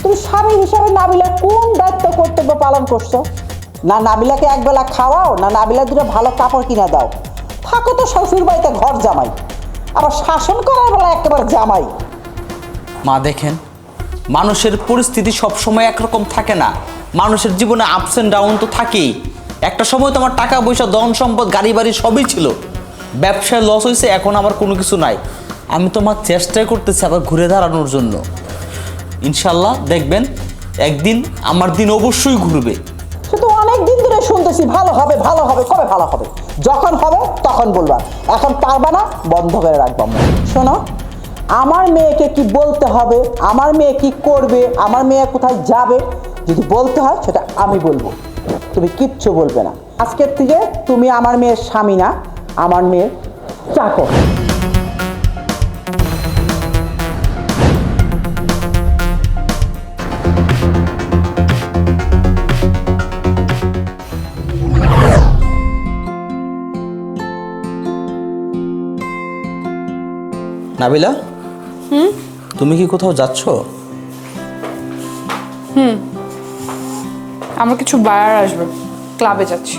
তুমি স্বামী হিসাবে নাবিলার কোন দায়িত্ব কর্তব্য পালন করছো? না নাবিলাকে একবেলা খাওয়াও, না নাবিলার দুটো ভালো কাপড় কিনা দাও। থাকো তো শ্বশুর বাড়িতে ঘর জামাই, আবার শাসন করার বেলা একেবারে জামাই। মা দেখেন, মানুষের পরিস্থিতি সবসময় একরকম থাকে না। মানুষের জীবনে আপস অ্যান্ড ডাউন তো থাকেই। একটা সময় তো আমার টাকা পয়সা ধন সম্পদ গাড়ি বাড়ি সবই ছিল, ব্যবসায় লস হয়েছে, এখন আমার কোনো কিছু নাই। আমি তো আমার চেষ্টাই করতেছি আবার ঘুরে দাঁড়ানোর জন্য। ইনশাল্লাহ দেখবেন একদিন আমার দিন অবশ্যই ঘুরবে। সে তো অনেক দিন ধরে শুনতেছি ভালো হবে ভালো হবে, কবে ভালো হবে? যখন হবে তখন বলবা, এখন পারবা না, বন্ধ করে রাখবা। শোনো, আমার মেয়েকে কি বলতে হবে, আমার মেয়ে কি করবে, আমার মেয়ে কোথায় যাবে, যদি বলতে হয় সেটা আমি বলবো, তুমি কিচ্ছু বলবে না। আজকের থেকে তুমি আমার মেয়ের স্বামী না, আমার মেয়ের চাকর। নাবিলা, তুমি কি কোথাও যাচ্ছ? আমার কিছু বায়ার আসবে, ক্লাবে যাচ্ছি।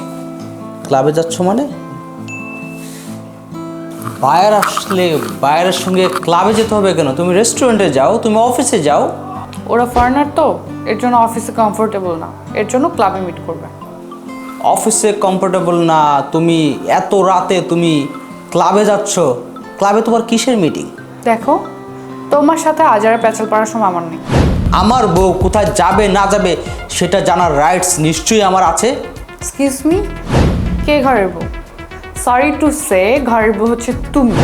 ক্লাবে যাচ্ছ মানে? বায়ার আসলে বায়ারের সঙ্গে ক্লাবে যেতে হবে কেন? তুমি রেস্টুরেন্টে যাও, তুমি অফিসে যাও। ওরা ফরেনার তো, এর জন্য অফিসে কমফোর্টেবল না, এর জন্য ক্লাবে মিট করবে। অফিসে কমফোর্টেবল না, তুমি এত রাতে তুমি ক্লাবে যাচ্ছ? ক্লাবে তোমার কিসের মিটিং? দেখো, তোমার সাথে হাজারে প্যাচাল পাড়ার সময় আমার নেই। আমার বউ কোথায় যাবে না যাবে সেটা জানার রাইটস নিশ্চয়ই আমার আছে। এক্সকিউজ মি, কে ঘরের বউ? সরি টু সে, ঘরের বউ হচ্ছে তুমি।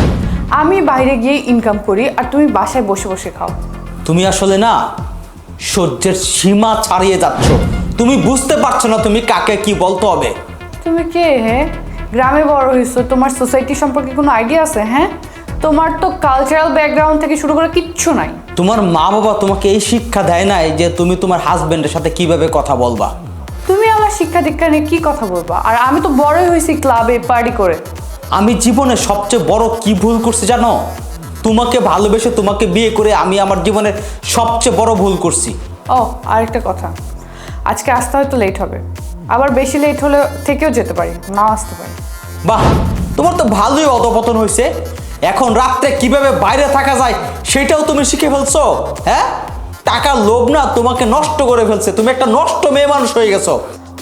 আমি বাইরে গিয়ে ইনকাম করি আর তুমি বাসায় বসে বসে খাও। তুমি আসলে না সহ্যের সীমা ছাড়িয়ে যাচ্ছ। তুমি বুঝতে পারছো না তুমি কাকে কি বলতে হবে। তুমি কে হে? গ্রামে বড় হয়েছো, তোমার সোসাইটি সম্পর্কে কোনো আইডিয়া আছে? হ্যাঁ, তোমার তো কালচারাল ব্যাকগ্রাউন্ড থেকে শুরু করে কিচ্ছু নাই। তোমার মা বাবা তোমাকে এই শিক্ষা দেয় নাই যে তুমি তোমার হাজবেন্ডের সাথে কিভাবে কথা বলবা। তুমি আমার শিক্ষা দীক্ষা নিয়ে কি কথা বলবা? আর আমি তো বড়ই হয়েছি ক্লাবে পার্টি করে। আমি জীবনে সবচেয়ে বড় কি ভুল করছি জানো? তোমাকে ভালোবেসে তোমাকে বিয়ে করে আমি আমার জীবনের সবচেয়ে বড় ভুল করছি। ও, আরেকটা কথা, আজকে আসতে হয়তো লেট হবে, আবার বেশি লেট হলে থেকেও যেতে পারি, নাও আসতে পারি। বাহ, তোমার তো ভালোই অধপতন হয়েছে। এখন রাত্রে কিভাবে বাইরে থাকা যায় সেটাও তুমি শিখে ফেলছো। হ্যাঁ, টাকার লোভ না তোমাকে নষ্ট করে ফেলছে। তুমি একটা নষ্ট মেয়ে মানুষ হয়ে গেছো।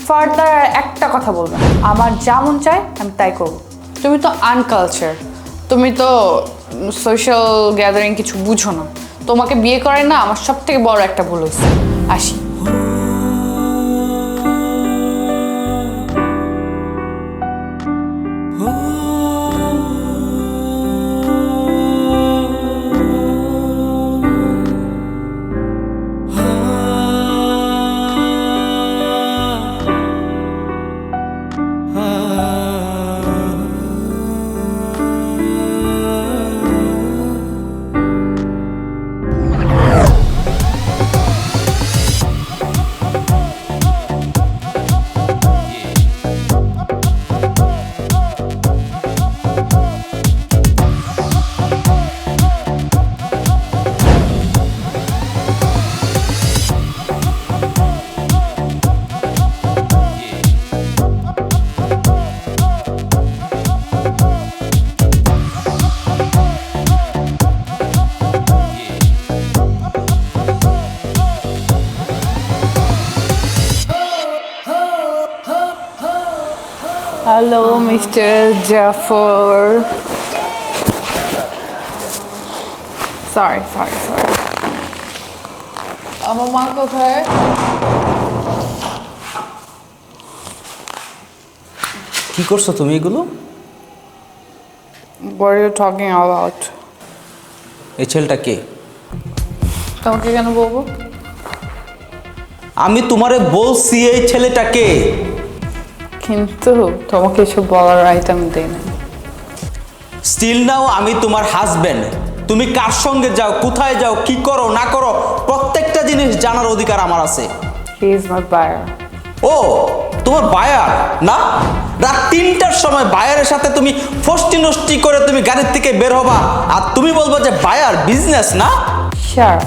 ফার্দার আর একটা কথা বলবে না, আমার যেমন চাই আমি তাই করবো। তুমি তো আনকালচার, তুমি তো সোশ্যাল গ্যাদারিং কিছু বুঝো না। তোমাকে বিয়ে করে না আমার সব থেকে বড় একটা ভুল হয়েছে। আসি। Hello mister Zafar. Sorry sorry sorry, আমার মা কোথায়? কি করছো তুমি এগুলো? What are you talking about? এই ছেলেটা কে? তোমাকে কেন বলবো? আমি তোমারে বলছি এই ছেলেটা কে। কিন্তু তোমাকে এসব বলার রাইট আমি দেই না। স্টিল নাও আমি তোমার হাজবেন্ড। তুমি কার সঙ্গে যাও, কোথায় যাও, কি করো না করো প্রত্যেকটা জিনিস জানার অধিকার আমার আছে। He is my buyer. ও, তোমার বায়ার না? রাত 3টার সময় বায়ারের সাথে তুমি ফষ্টি নষ্টি করে তুমি গাড়ির থেকে বের হবা আর তুমি বলবো যে বায়ার বিজনেস না? Sure,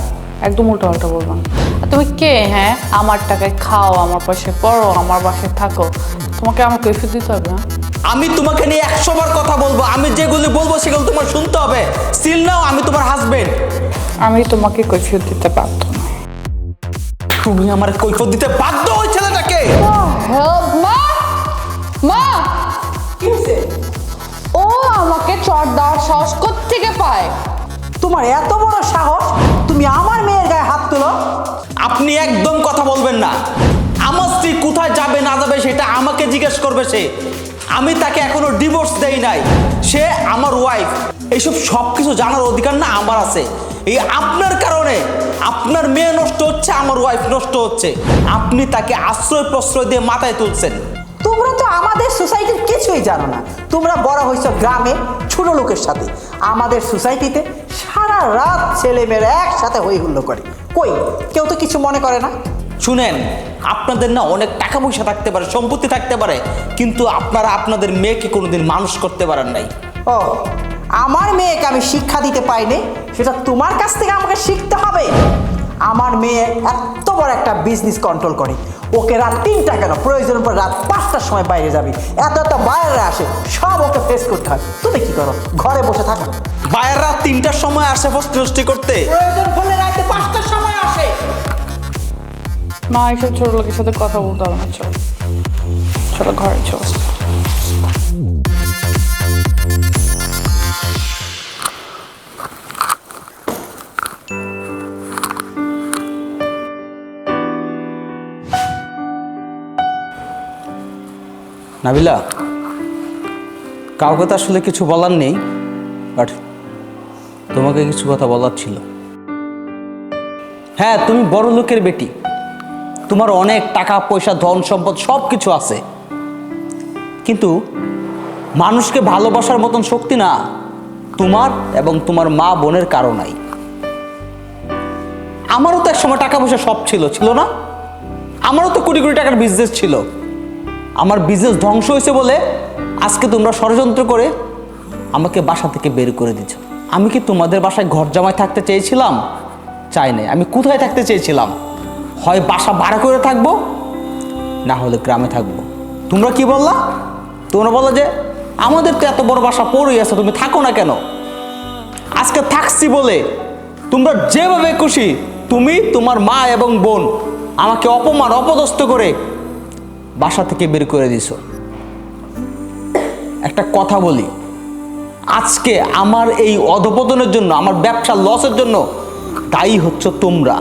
একদম উল্টো পাল্টা বলবো না। আর তুমি কে? হ্যাঁ, আমার টাকায় খাও, আমার পাশে পড়ো, আমার বাসায় থাকো, তোমাকে আমার কৈফিয়ত দিতে হবে না? আমি তোমাকে নিয়ে 100 বার কথা বলবো, আমি যেগুলি বলবো সেগুলো তোমার শুনতে হবে। স্টিল নাও আমি তোমার হাজবেন্ড। আমি তোমাকে কৈফিয়ত দিতে বাধ্য না। তুমি আমার কৈফিয়ত দিতে বাধ্য ওই ছেলেটাকে। হেল্প মা, মা, কি হয়েছে? ও আমাকে চট দেওয়ার সাহস কোত্থেকে পায়? তোমার এত বড় সাহস, তুমি আমার মেয়ের গায়ে হাত তোলো? আপনি একদম কথা বলবেন না। আমার স্ত্রী কোথায় যাবে না যাবে সেটা আমাকে জিজ্ঞেস করবে সে। আমি তাকে এখনো ডিভোর্স দেই নাই, সে আমার ওয়াইফ। এইসব সব কিছু জানার অধিকার না আমার আছে। এই আপনার কারণে আপনার মেয়ে নষ্ট হচ্ছে, আমার ওয়াইফ নষ্ট হচ্ছে। আপনি তাকে আশ্রয় প্রশ্রয় দিয়ে মাথায় তুলছেন। তোমরা তো আমাদের সোসাইটির কিছুই জানো না। তোমরা বড় হয়েছো গ্রামে ছোট লোকের সাথে। আমাদের সোসাইটিতে সারা রাত ছেলেমেয়েরা একসাথে হই হুল্লো করে, কই কেউ তো কিছু মনে করে না। শুনেন, আপনাদের না অনেক টাকা পয়সা থাকতে পারে, সম্পত্তি থাকতে পারে, কিন্তু আপনারা আপনাদের মেয়েকে কোনোদিন মানুষ করতে পারেন নাই। ও, আমার মেয়েকে আমি শিক্ষা দিতে পাইনি, সেটা তোমার কাছ থেকে আমাকে শিখতে হবে। আমার মেয়ে এত বড় একটা বিজনেস কন্ট্রোল করে, ওকে রাত 3টা কেন, প্রয়োজনের পর রাত 5টার সময় বাইরে যাবি, এত বাইরে আসে, সব ওকে ফেস করতে হয়। তুমি কি করো? ঘরে বসে থাকো। বাইরের রাত 3টার সময় আসে ফষ্টি করতে। প্রয়োজন পড়লে রাতে 5টার সময় আসে। মা, এইসব ছোট লোকের সাথে কথা বলতে হবে না, চল চলো ঘরে চল। নাবিলা, কাউকে তো আসলে কিছু বলার নেই, বাট তোমাকে কিছু কথা বলার ছিল। হ্যাঁ, তুমি বড় লোকের বেটি, তোমার অনেক টাকা পয়সা ধন সম্পদ সব কিছু আছে, কিন্তু মানুষকে ভালোবাসার মতন শক্তি না তোমার এবং তোমার মা বোনের কারো নাই। আমারও তো একসময় টাকা পয়সা সব ছিল, ছিল না? আমারও তো কোটি কোটি টাকার বিজনেস ছিল। আমার বিজনেস ধ্বংস হয়েছে বলে আজকে তোমরা ষড়যন্ত্র করে আমাকে বাসা থেকে বের করে দিচ্ছ। আমি কি তোমাদের বাসায় ঘর জামায় থাকতে চেয়েছিলাম? চাই নাই। আমি কোথায় থাকতে চেয়েছিলাম? হয় বাসা ভাড়া করে থাকবো, না হলে গ্রামে থাকবো। তোমরা কি বললা? তোমরা বললা যে আমাদের তো এত বড় বাসা পড়েই আছে, তুমি থাকো না কেন? আজকে থাকছি বলে তোমরা যেভাবে খুশি, তুমি, তোমার মা এবং বোন আমাকে অপমান অপদস্থ করে বাসা থেকে বের করে দিছো। একটা কথা বলি, আজকে আমার এই অধপতনের জন্য, আমার ব্যবসার লসের জন্য দায়ী হচ্ছে তোমরা।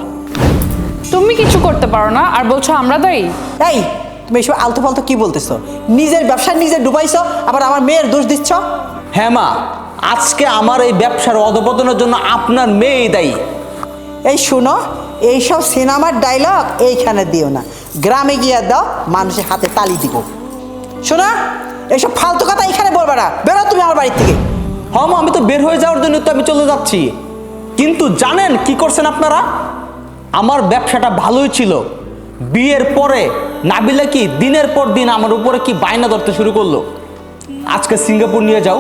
তুমি কিছু করতে পারো না আর বলছো আমরা দায়ী? এই, তুমি এসব আলতু ফালতু কি বলতেছো? নিজের ব্যবসা নিজে ডুবাইছো, আবার আমার মেয়ের দোষ দিচ্ছ। হ্যাঁ মা, আজকে আমার এই ব্যবসার অধপতনের জন্য আপনার মেয়েই দায়ী। এই শোনো, এইসব সিনেমার ডায়লগ এইখানে দিও না, গ্রামে গিয়ে দাও, মানুষের হাতে তালি দিব। শোনো, এইসব ফালতু কথা এখানে বলবে না, বেরো তুমি আমার বাড়ি থেকে। হ্যাঁ মা, আমি তো বের হয়ে যাওয়ার জন্য তো আমি চলে যাচ্ছি, কিন্তু জানেন কি করছেন আপনারা? আমার ব্যবসাটা ভালোই ছিল, বিয়ের পরে নাবিলা কি দিনের পর দিন আমার উপরে কি বায়না ধরতে শুরু করলো। আজকে সিঙ্গাপুর নিয়ে যাও,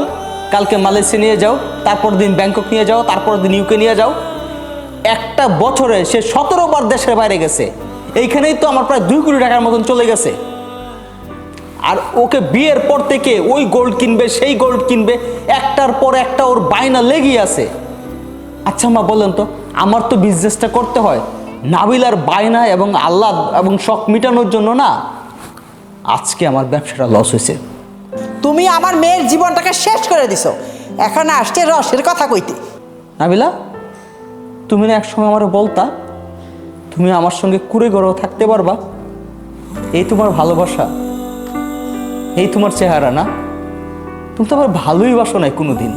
কালকে মালয়েশিয়া নিয়ে যাও, তারপর দিন ব্যাংকক নিয়ে যাও, তারপর দিন ইউকে নিয়ে যাও। একটা বছরে সে 17 বার দেশের বাইরে গেছে। এইখানেই তো আমার প্রায় 2 কোটি টাকার মতন চলে গেছে। আর ওকে বিয়ের পর থেকে ওই গোল্ড কিনবে, সেই গোল্ড কিনবে, একটার পর একটা ওর বায়না লেগেই আছে। আচ্ছা মা বলেন তো, আমার তো বিজনেসটা করতে হয় নাবিলার বায়না এবং আহ্লাদ এবং শখ মেটানোর জন্য না। আজকে আমার ব্যবসাটা লস হয়েছে। তুমি আমার মেয়ের জীবনটাকে শেষ করে দিছো, এখন আসছে রসের কথা কইতে। নাবিলা, তুমি না একসময় আমারে বলতা তুমি আমার সঙ্গে কুড়ে গড়েও থাকতে পারবা। এই তোমার ভালোবাসা, এই তোমার চেহারা না? তুমি তো আবার ভালোই বাসো নাই কোনোদিন,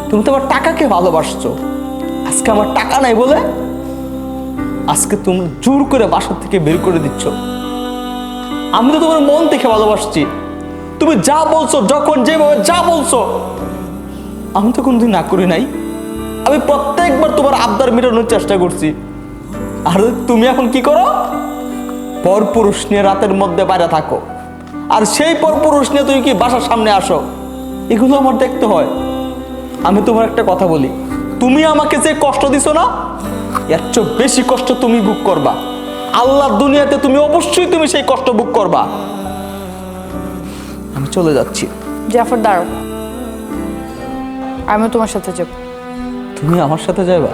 তুমি তো আবার টাকাকে ভালোবাসছো। আজকে আমার টাকা নাই বলে আজকে তুমি জোর করে বাসা থেকে বের করে দিচ্ছ। আমি তো তোমার মন থেকে ভালোবাসছি, তুমি যা বলছো, যখন যেভাবে যা বলছো আমি তো কোনোদিন না করি নাই। আমি প্রত্যেকবার তোমার আবদার মেটানোর চেষ্টা করছি, আর তুমি এখন কি করো? পরপুরুষ নিয়ে রাতের মধ্যে বাইরে থাকো, আর সেই পরপুরুষ নিয়ে তুমি কি বাসার সামনে আসো। এগুলো আমার দেখতে হয়। আমি তোমার একটা কথা বলি, তুমি আমাকে যে কষ্ট দিছো না, এর চেয়ে বেশি কষ্ট তুমি ভোগ করবা। আল্লাহর দুনিয়াতে তুমি অবশ্যই তুমি সেই কষ্ট ভোগ করবা। আমি চলে যাচ্ছি। জাফর দাঁড়াও, আমিও তোমার সাথে যাব। তুমি আমার সাথে যাবা?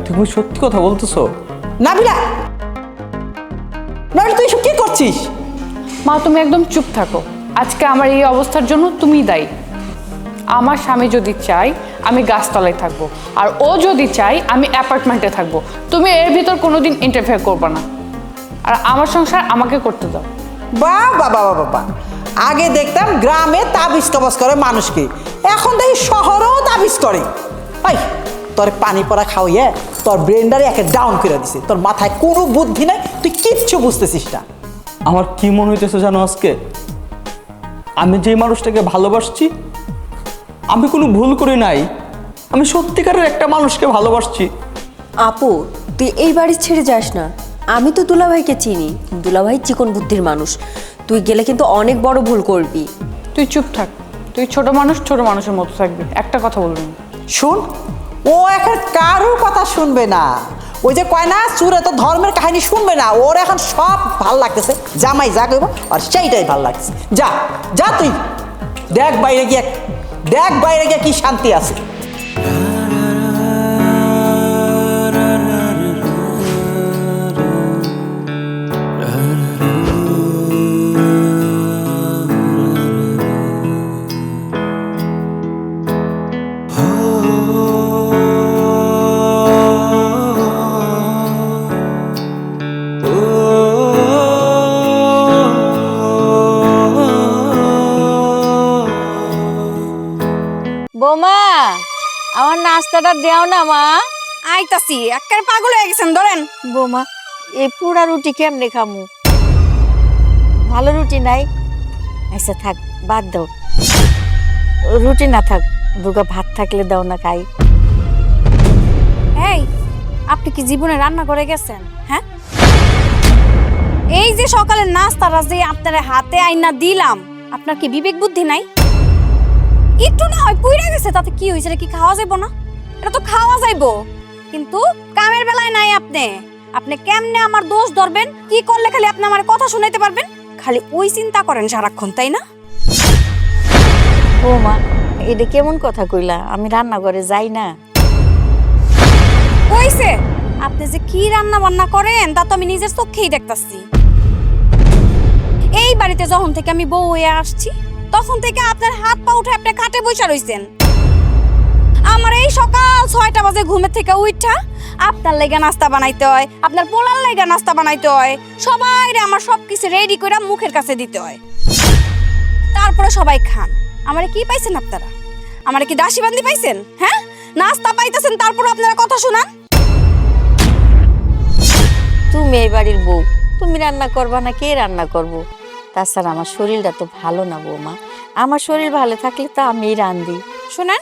তুমি সত্যি কথা বলতেছো? নাবিলা, নাবিলা তুই এসব কি করছিস? মা, তুমি একদম চুপ থাকো। আজকে আমার এই অবস্থার জন্য তুমিই দায়ী। আমার স্বামী যদি চাই আমি গাছতলায় থাকবো, আর ও যদি চাই আমি অ্যাপার্টমেন্টে থাকবো, তুমি এর ভিতর কোনোদিন ইন্টারফেয়ার করবে না। আর আমার সংসার আমাকে করতে দাও। বাহ বাবা বাবা বাবা, আগে দেখতাম গ্রামে তাবিজ কবজ করে মানুষকে, এখন দেখি শহরেও তাবিজ করে। ভাই তোর পানি পড়া খাওয়াইয়া তোর ব্রেনটারে একে ডাউন করে দিছে, তোর মাথায় কোনো বুদ্ধি নাই, তুই কিচ্ছু বুঝতেছিস না। আমার কি মনে হইতেছে জানো আজকে, আমি যে মানুষটাকে ভালোবাসছি আমি কোনো ভুল করি নাই, আমি সত্যিকারের একটা মানুষকে ভালোবাসছি। আপু তুই এই বাড়ি ছেড়ে যাস না, আমি তো দুলাভাইকে চিনি, দুলাভাই চিকন বুদ্ধির মানুষ, তুই গেলে কিন্তু অনেক বড় ভুল করবি। তুই চুপ থাক, তুই ছোট মানুষের মতো থাকবি, একটা কথা বলবি না। শুন, ও এখন কারোর কথা শুনবে না, ওই যে কয় না চুরে তো ধর্মের কাহিনী শুনবে না, ওর এখন সব ভাল লাগতেছে, জামাই যা করবো আর সেইটাই ভাল লাগতেছে। যা যা তুই দেখ বাইরে গিয়ে কি শান্তি আছে। বৌমা আমার নাস্তাটা দেও না মা। আইতাছি, একেবারে পাগল হয়ে গেছেন, ধরেন। বৌমা এই পুরা রুটি কেমনে খামু? ভালো রুটি নাই? আচ্ছা থাক, বাদ দাও, রুটি না থাক, দুগা ভাত থাকলে দাও না খাই। এই আপনি কি জীবনে রান্না করে গেছেন? হ্যাঁ, এই যে সকালের নাস্তাটা যে আপনার হাতে আইনা দিলাম, আপনার কি বিবেক বুদ্ধি নাই? একটু না হয় পুইরা গেছে, তাতে কি হয়েছে? কি খাওয়া যাইব না? এটা তো খাওয়া যাইব, কিন্তু কামের বেলায় নাই। আপনি কেমনে আমার দোষ ধরবেন? কি করলে খালি আপনি আমার কথা শুনাইতে পারবেন? খালি ওই চিন্তা করেন সারাক্ষণ, তাই না? বৌমা এটা কেমন কথা কইলা? আমি রান্নাঘরে যাই না। কইছে আপনি যে কি রান্না বান্না করেন তা তো আমি নিজের চোখেই দেখতাছি। এই বাড়িতে যখন থেকে আমি বউ হয়ে আসছি তখন থেকে আপনার হাত পা উঠে আপনি কাটে বসে রইছেন। আমার এই সকাল 6টা বাজে ঘুমের থেকে উঠা আপনার লাগা নাস্তা বানাইতে হয়, আপনার পোলার লাগা নাস্তা বানাইতে হয়, সবাইরে আমার সবকিছু রেডি করে মুখের কাছে দিতে হয়, তারপরে সবাই খান। আমারে কি পাইছেন আপনারা? আমারে কি দাসী বান্দি পাইছেন? হ্যাঁ, নাস্তা পাইতেছেন তারপর আপনারা কথা শুনান। তুমি এই বাড়ির বউ, তুমি রান্না করবা না কে রান্না করবো? তাছাড়া আমার শরীরটা তো ভালো না বৌমা, আমার শরীর ভালো থাকলে তো আমি রান্ধি। শুনেন,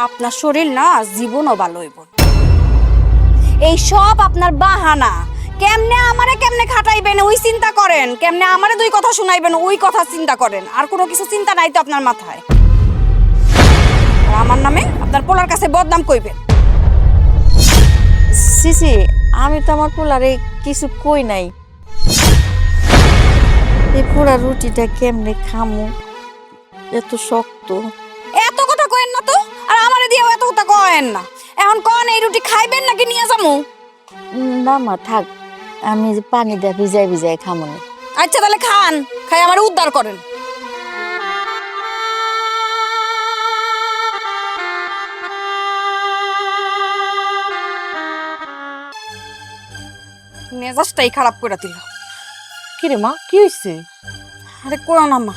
আপনার শরীর না জীবনও ভালো হইব। এই সব আপনার বাহানা। কেমনে খাটাইবেন ওই চিন্তা করেন, কেমনে আমারে দুই কথা শুনাইবেন ওই কথা চিন্তা করেন, আর কোনো কিছু চিন্তা নাই তো আপনার মাথায়। আর আমার নামে আপনার পোলার কাছে বদনাম কইবেন। সিসি আমি তো আমার পোলারে কিছু কই নাই। এই পোড়া রুটিটা কেমনে খামু, এত শক্ত। এত কথা কয়েন না তো, আর আমারে দিয়েও এত কথা কয়েন না। এখন কোন এই রুটি খাইবেন নাকি নিয়ে যামু? না মা থাক, আমি পানি দিয়ে ভিজাই খামো না। আচ্ছা তাহলে খান, খাই আমার উদ্ধার করেন। মেজাজটাই খারাপ করে দিল। কিরে মা, কি হয়েছে? আরে করো না মা।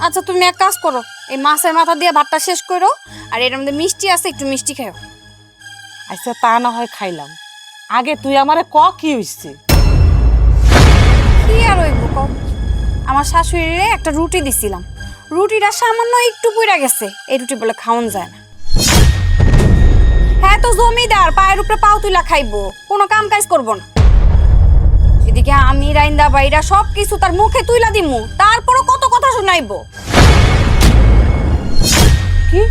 আচ্ছা তুমি এক কাজ করো, এই মাছের মাথা দিয়ে ভাতটা শেষ করো, আর এর মধ্যে মিষ্টি আছে, একটু মিষ্টি খাও। আচ্ছা তা না হয় খাইলাম, আগে তুই আমারে ক কি হইছে? কি আর হইব ক, আমার শাশুড়িরে একটা রুটি দিছিলাম, রুটিটা সামান্য একটু পুইরা গেছে, এই রুটি বলে খাওন যায় না। হ্যাঁ তো জমিদার, পায়ের উপরে পাও তুইলা খাইবো, কোনো কাম কাজ করবো না। এদিকে আমি রাইন্দা বাইরা সব কিছু তার মুখে তুইলা দিমু, তারপরও কত কথা শুনাইবো। কি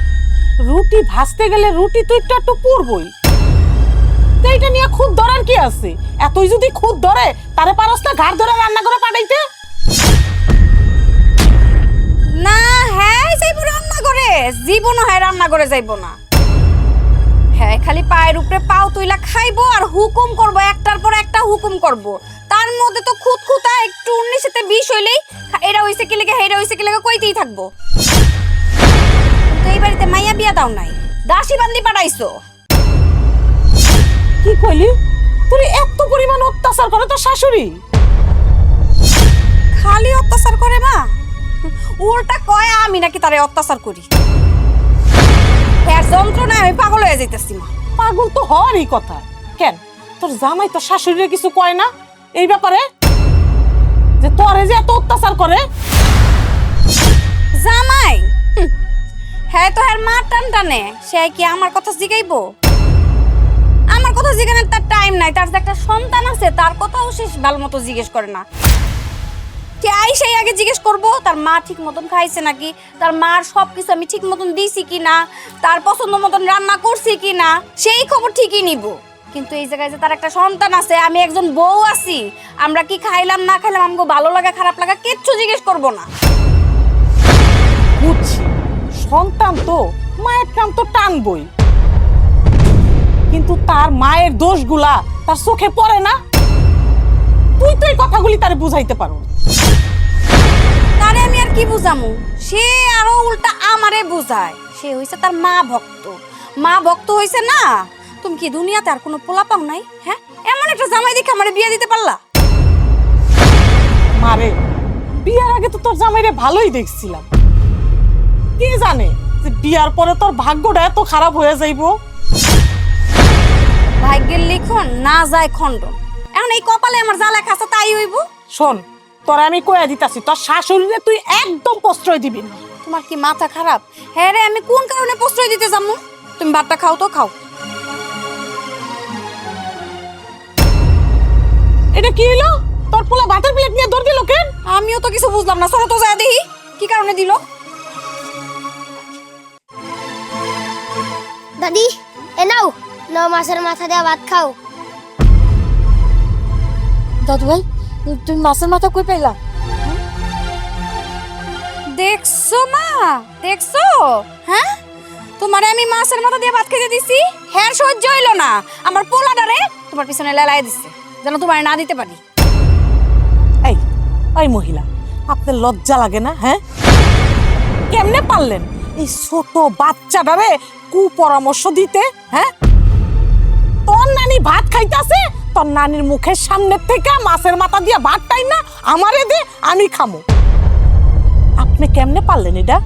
রুটি ভাজতে গেলে রুটি তো একটু পুরবই, এইটা নিয়ে খুদ ধরার কি আছে? এতই যদি খুদ ধরে তারে পারস না ঘাড় ধরে রান্না করে পাঠাইতে? না হ্যাঁ যাইব রান্না করে, জীবনও হ্যাঁ রান্না করে যাইব না। হ্যাঁ খালি পায়ের উপরে পাও তুইলা খাইবো আর হুকুম করবো, একটার পর একটা হুকুম করবো। তার মধ্যে তো খুঁতখুঁতা একটু 19-20 হইলেই এটা হইছে কি লেগে হেটা হইছে কি লেগে কইতেই থাকবো। তো এই বাড়িতে মাইয়া বিয়া দাও নাই, দাসী বান্দি পাঠাইছো। কি কইলি? তোর এত পরিমাণ অত্যাচার করে তোর শাশুড়ি? খালি অত্যাচার করে মা? উল্টা কয় আমি নাকি তারে অত্যাচার করি। হ্যাঁ যন্ত্রণায় আমি পাগল হয়ে যাইতেছি মা। পাগল তো হওয়ারই কথা। কেন তোর জামাই তোর শাশুড়ির কিছু কয় না এই ব্যাপারে, যে তোরে যে এত অত্যাচার করে? জামাই হ্যাঁ তো হ্যাঁ মা টান টানে, সে কি আমার কথা জিগাইবো? আমার কথা জিগানোর তার টাইম নাই। তার যে একটা সন্তান আছে তার কথাও সে ভালো মতো জিজ্ঞেস করে না। কে আই সেই আগে জিজ্ঞেস করবো তার মা ঠিক মতন খাইছে নাকি, তার মার সবকিছু আমি ঠিক মতন দিয়েছি কিনা, তার পছন্দ মতন রান্না করছি কিনা, সেই খবর ঠিকই নিব। কিন্তু এই জায়গায় যে তার একটা সন্তান আছে, আমি একজন বউ আছি, আমরা কি খাইলাম না খাইলাম, আমাকে ভালো লাগা খারাপ লাগা কিচ্ছু জিজ্ঞেস করবো না। বুঝছি, সন্তান তো মায়ের কাম তো টানবই, কিন্তু তার মায়ের দোষগুলা তার চোখে পড়ে না। তুই তো এই কথাগুলি তারে বুঝাইতে পারো। তারে আমি আর কি বুঝামু, সে আরো উল্টা আমারে বুঝায়। সে হইছে তার মা ভক্ত, মা ভক্ত হইছে না। তুমি কি দুনিয়াতে আর কোনো পোলা পাও নাই? হ্যাঁ এমন একটা জামাই দেখে আমারে বিয়ে দিতে পারলা? মারে বিয়ার আগে তো তোর জামাইরে ভালোই দেখছিলাম, কে জানে যে বিয়ার পরে তোর ভাগ্যটা এত খারাপ হয়ে যাইবো। ভাগ্যের লিখন না যায় খণ্ডন। এখন এই কপালে আমার যা লেখা আছে তাই হইব। শোন, তোর আমি কইয়া দিতাছি, তোর শাশুড়িরে তুই একদম প্রশ্রয় দিবি না। তোমার কি মাথা খারাপ? হ্যাঁ রে, আমি কোন কারণে প্রশ্রয় দিতে যাবো? তুমি ভাতটা খাও তো খাও। এটা কি হলো? তোর পোলা ভাতের প্লেট নিয়ে দৌড় দিল কেন? আমিও তো কিছু বুঝলাম না। চলো তো যা দেখি কি কারণে দিল। দাদি এ নাও নাও, মাছের মাথা দিয়ে ভাত খাও। দাদু ভাই তুমি মাছের মাথা কই পাইলা? দেখছো মা, দেখছো? হ্যাঁ তোমারে আমি মাছের মাথা দিয়ে ভাত খেতে দিছি, হ্যাঁ সহ্য হইলো না। আমার পোলাডারে তোমার পিছনে লেলাই দিচ্ছে যেন তোমার না দিতে পারি। এই ওই মহিলা, আপনার লজ্জা লাগে না? হ্যাঁ কেমনে পারলেন এই ছোট বাচ্চাটারে কুপরামর্শ দিতে? হ্যাঁ তোর নানি ভাত খাইতাছে, তোর নানির মুখের সামনে থেকে মাছের মাথা দিয়ে ভাতটাই না আমারে দে, আমি খামো। আপনি কেমনে পারলেন এটা?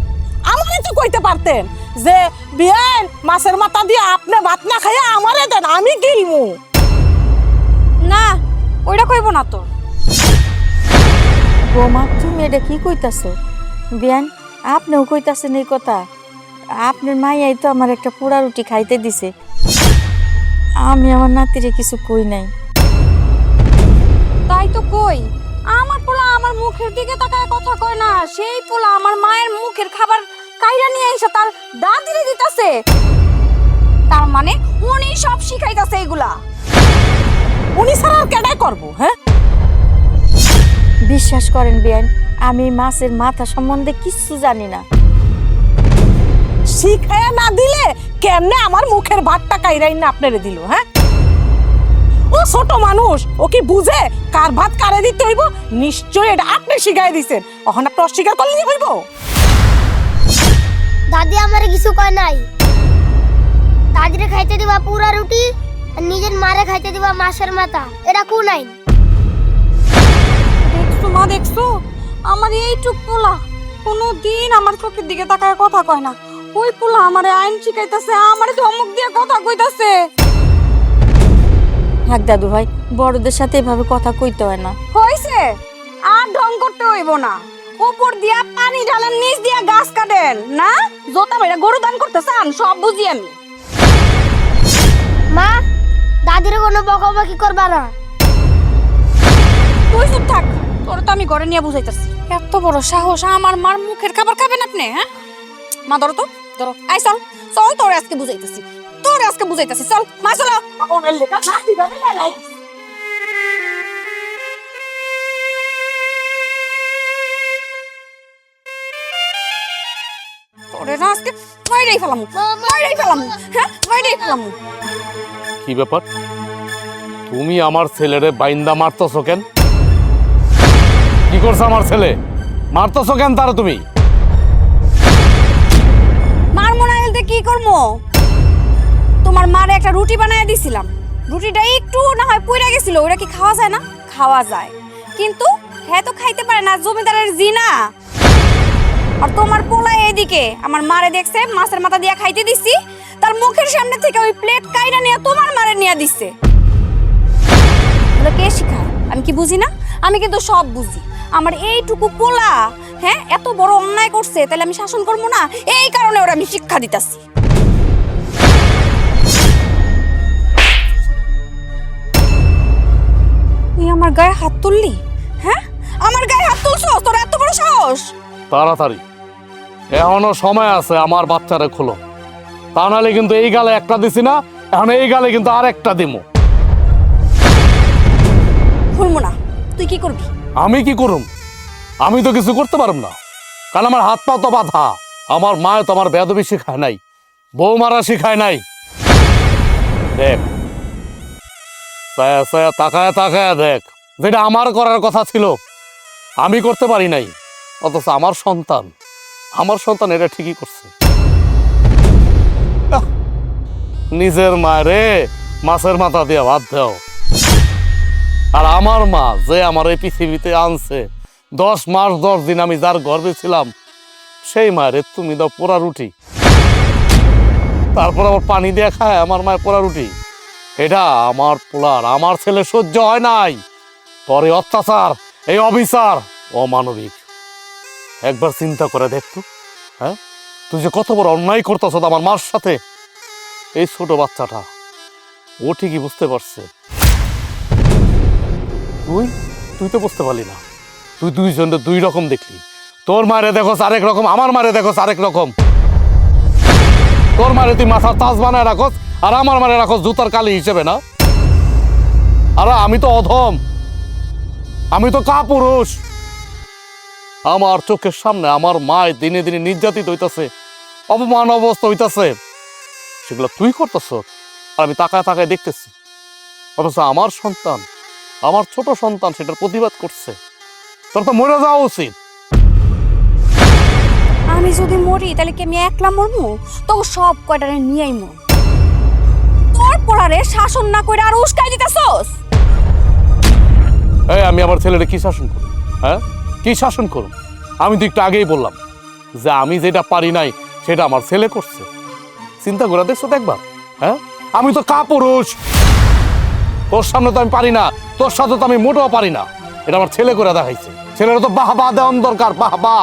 আমারে তো কইতে পারতেন যে বিয়ান মাছের মাথা দিয়ে আপনি ভাত না খাইয়া আমারে দেন, আমি গিলমু। না ওইটা কইব না তো। বৌমা তুমি এটা কি কইতাছো? বিয়ান আপনিও কইতাছেন এই কথা? আপনার মাইয়াই তো আমার একটা পোড়া রুটি খাইতে দিছে, আমি আমার নাতিরে কিছু কই নাই। তাই তো কই, আমার পোলা আমার মুখের দিকে তাকায় কথা কয় না, সেই পোলা আমার মায়ের মুখের খাবার কাইরা নিয়ে এসে তার দাদিরে দিতাছে। তার মানে উনি সব শিখাইতাছে এগুলা। উনি ছাড়া আর কেডাই করবো? হ্যাঁ বিশ্বাস করেন বিয়ান, আমি মাছের মাথা সম্বন্ধে কিচ্ছু জানি না। শিখায়া না দিলে কেমনে আমার মুখের ভাতটা কাইরাই না আপনারে দিল? হ্যাঁ ও ছোট মানুষ, ও কি বুঝে কার ভাত কারে দিতে হইব? নিশ্চয় এটা আপনি শিখাই দিছেন, ওখানে আপনি অস্বীকার করলেই হইব। দাদি আমারে কিছু কয় নাই। দাদিরে খাইতে দিবা পুরা রুটি আর নিজের মারে খাইতে দিবা মাছের মাথা, এটা কোন আইন? দেখছো মা, দেখছো আমার এইটুক পোলা কোনোদিন আমার চোখের দিকে তাকায় কথা কয় না। ওই পোলা আমারে আইন শিখাইতাছে, আমারে ধমক দিয়ে কথা কইতাছে। থাক দাদু ভাই, বড়দের সাথে এভাবে কথা কইতে হয় না। হইছে আর ঢং করতে হইব না। উপর দিয়া পানি ঢালেন, নিচ দিয়া গাছ কাটেন না। জোতা মেরে গরু দান করতে চান, সব বুঝি আমি। মা দাদিরে কোনো বকাবকি করবা না। তুই চুপ থাক, তোর তো আমি ঘরে নিয়ে বুঝাইতাছি। এত বড় সাহস, আমার মার মুখের খাবার খাবেন আপনি? হ্যাঁ মা ধরো তো, ধরো। আই চল চল, তোর আজকে বুঝাইতাছি, তোর আজকে বুঝাইতাছি। চল মা চলো। তোরে না আজকে মাইরাই ফেলামু, মাইরাই ফেলামু, হ্যাঁ মাইরাই ফেলামু। কি ব্যাপার, তুমি আমার ছেলেরে বাইন্দা মারতেছো কেন? কি করছে আমার ছেলে? মারতেছো কেন তারা তুমি? মার মনে হইতে কি করবো? তোমার মারে একটা রুটি বানায় দিছিলাম, রুটিটা একটু না হয় পুড়ে গেছিল। ওটা কি খাওয়া যায় না? খাওয়া যায়, কিন্তু হ্যাঁ তো খাইতে পারে না, জমিদারের জি না। আর তোমার পোলা এইদিকে আমার মারে দেখছে মাছের মাথা দিয়া খাইতে দিছি, তার মুখের সামনে থেকে ওই প্লেট কাইরা নিয়ে তোমার মারে নিয়ে দিচ্ছে। কে শিখায়? আমি কি বুঝি না? আমি কিন্তু সব বুঝি। আমার এইটুকু পোলা হ্যাঁ এত বড় অন্যায় করছে, তাহলে আমি শাসন করবো না? এই কারণে ওরা আমি শিক্ষা দিতাছি। তুই আমার গায়ে হাত তুললি? হ্যাঁ আমার গায়ে হাত তুলছস? তোর এত বড় সাহস? তাড়াতাড়ি, এখনো সময় আছে, আমার বাচ্চারে খোলো, তা নাহলে কিন্তু এই গালে একটা দিছি না, এখন এই গালে কিন্তু আর একটা দিমু। খুলবো না। তুই কি করবি? আমি কি করুম? আমি তো কিছু করতে পারব না, কারণ আমার হাত পা তো বাঁধা। আমার মা তো আমার বেয়াদবি শিখায় নাই, বউ মারা শিখায় নাই। দেখ, তাকায় তাকায় দেখ, যেটা আমার করার কথা ছিল আমি করতে পারি নাই, অথচ আমার সন্তান এটা ঠিকই করছে। আহ, নিজের মারে মাছের মাথা দিয়ে ভাত দাও, আর আমার মা যে আমার এই পৃথিবীতে আনছে 10 মাস 10 দিন আমি যার গর্বে ছিলাম, সেই মায়ের তুমি দাও পোড়া রুটি, তারপর আবার পানি দিয়ে খায় আমার মায়ের পোড়া রুটি। এটা আমার পোলার, আমার ছেলে সহ্য হয় নাই। পরে অত্যাচার, এই অবিচার অমানবিক। একবার চিন্তা করে দেখতো, হ্যাঁ তুই যে কত বড় অন্যায় করতেছ আমার মার সাথে। এই ছোট বাচ্চাটা ও ঠিকই বুঝতে পারছে, তুই তো বুঝতে পারলি না। তুই দুইজনকে দুই রকম দেখলি, তোর মারে দেখোস আরেক রকম, আমার মারে দেখোস আরেক রকম। তোর মারে তুই মাথার তাজ বানায় রাখোস, আর আমার মারে রাখোস জুতার কালি হিসেবে না। আরে আমি তো অধম, আমি তো কাপুরুষ। আমার চোখের সামনে আমার মায় দিনে দিনে নির্যাতিত হইতাছে, অপমান অবস্থা হইতাছে, সেগুলো তুই করতেছ আর আমি তাকায় তাকায় দেখতেছি। অথচ আমার সন্তান, আমার ছোট সন্তান সেটার প্রতিবাদ করছে। তোর তো মরে যাওয়া উচিত। আমি যদি মরি তাহলে কি আমি একলা মরমু? তো সব কয়টারে নিয়েই মর। তোর পোলারে শাসন না করে আর উস্কাই দিতেছস। এই আমি আমার ছেলেরে কি শাসন করব? হ্যাঁ কি শাসন করব? আমি তো একটু আগেই বললাম যে আমি যেটা পারি নাই সেটা আমার ছেলে করছে। চিন্তা করে দেখছো তো একবার? হ্যাঁ আমি তো কাপুরুষ, তোর সামনে তো আমি পারি না, তোর সাথে তো আমি মোটেও পারি না। এটা আমার ছেলে করে দেখাইছে। ছেলেরা তো বাহবা দেওয়ান দরকার, বাহবা।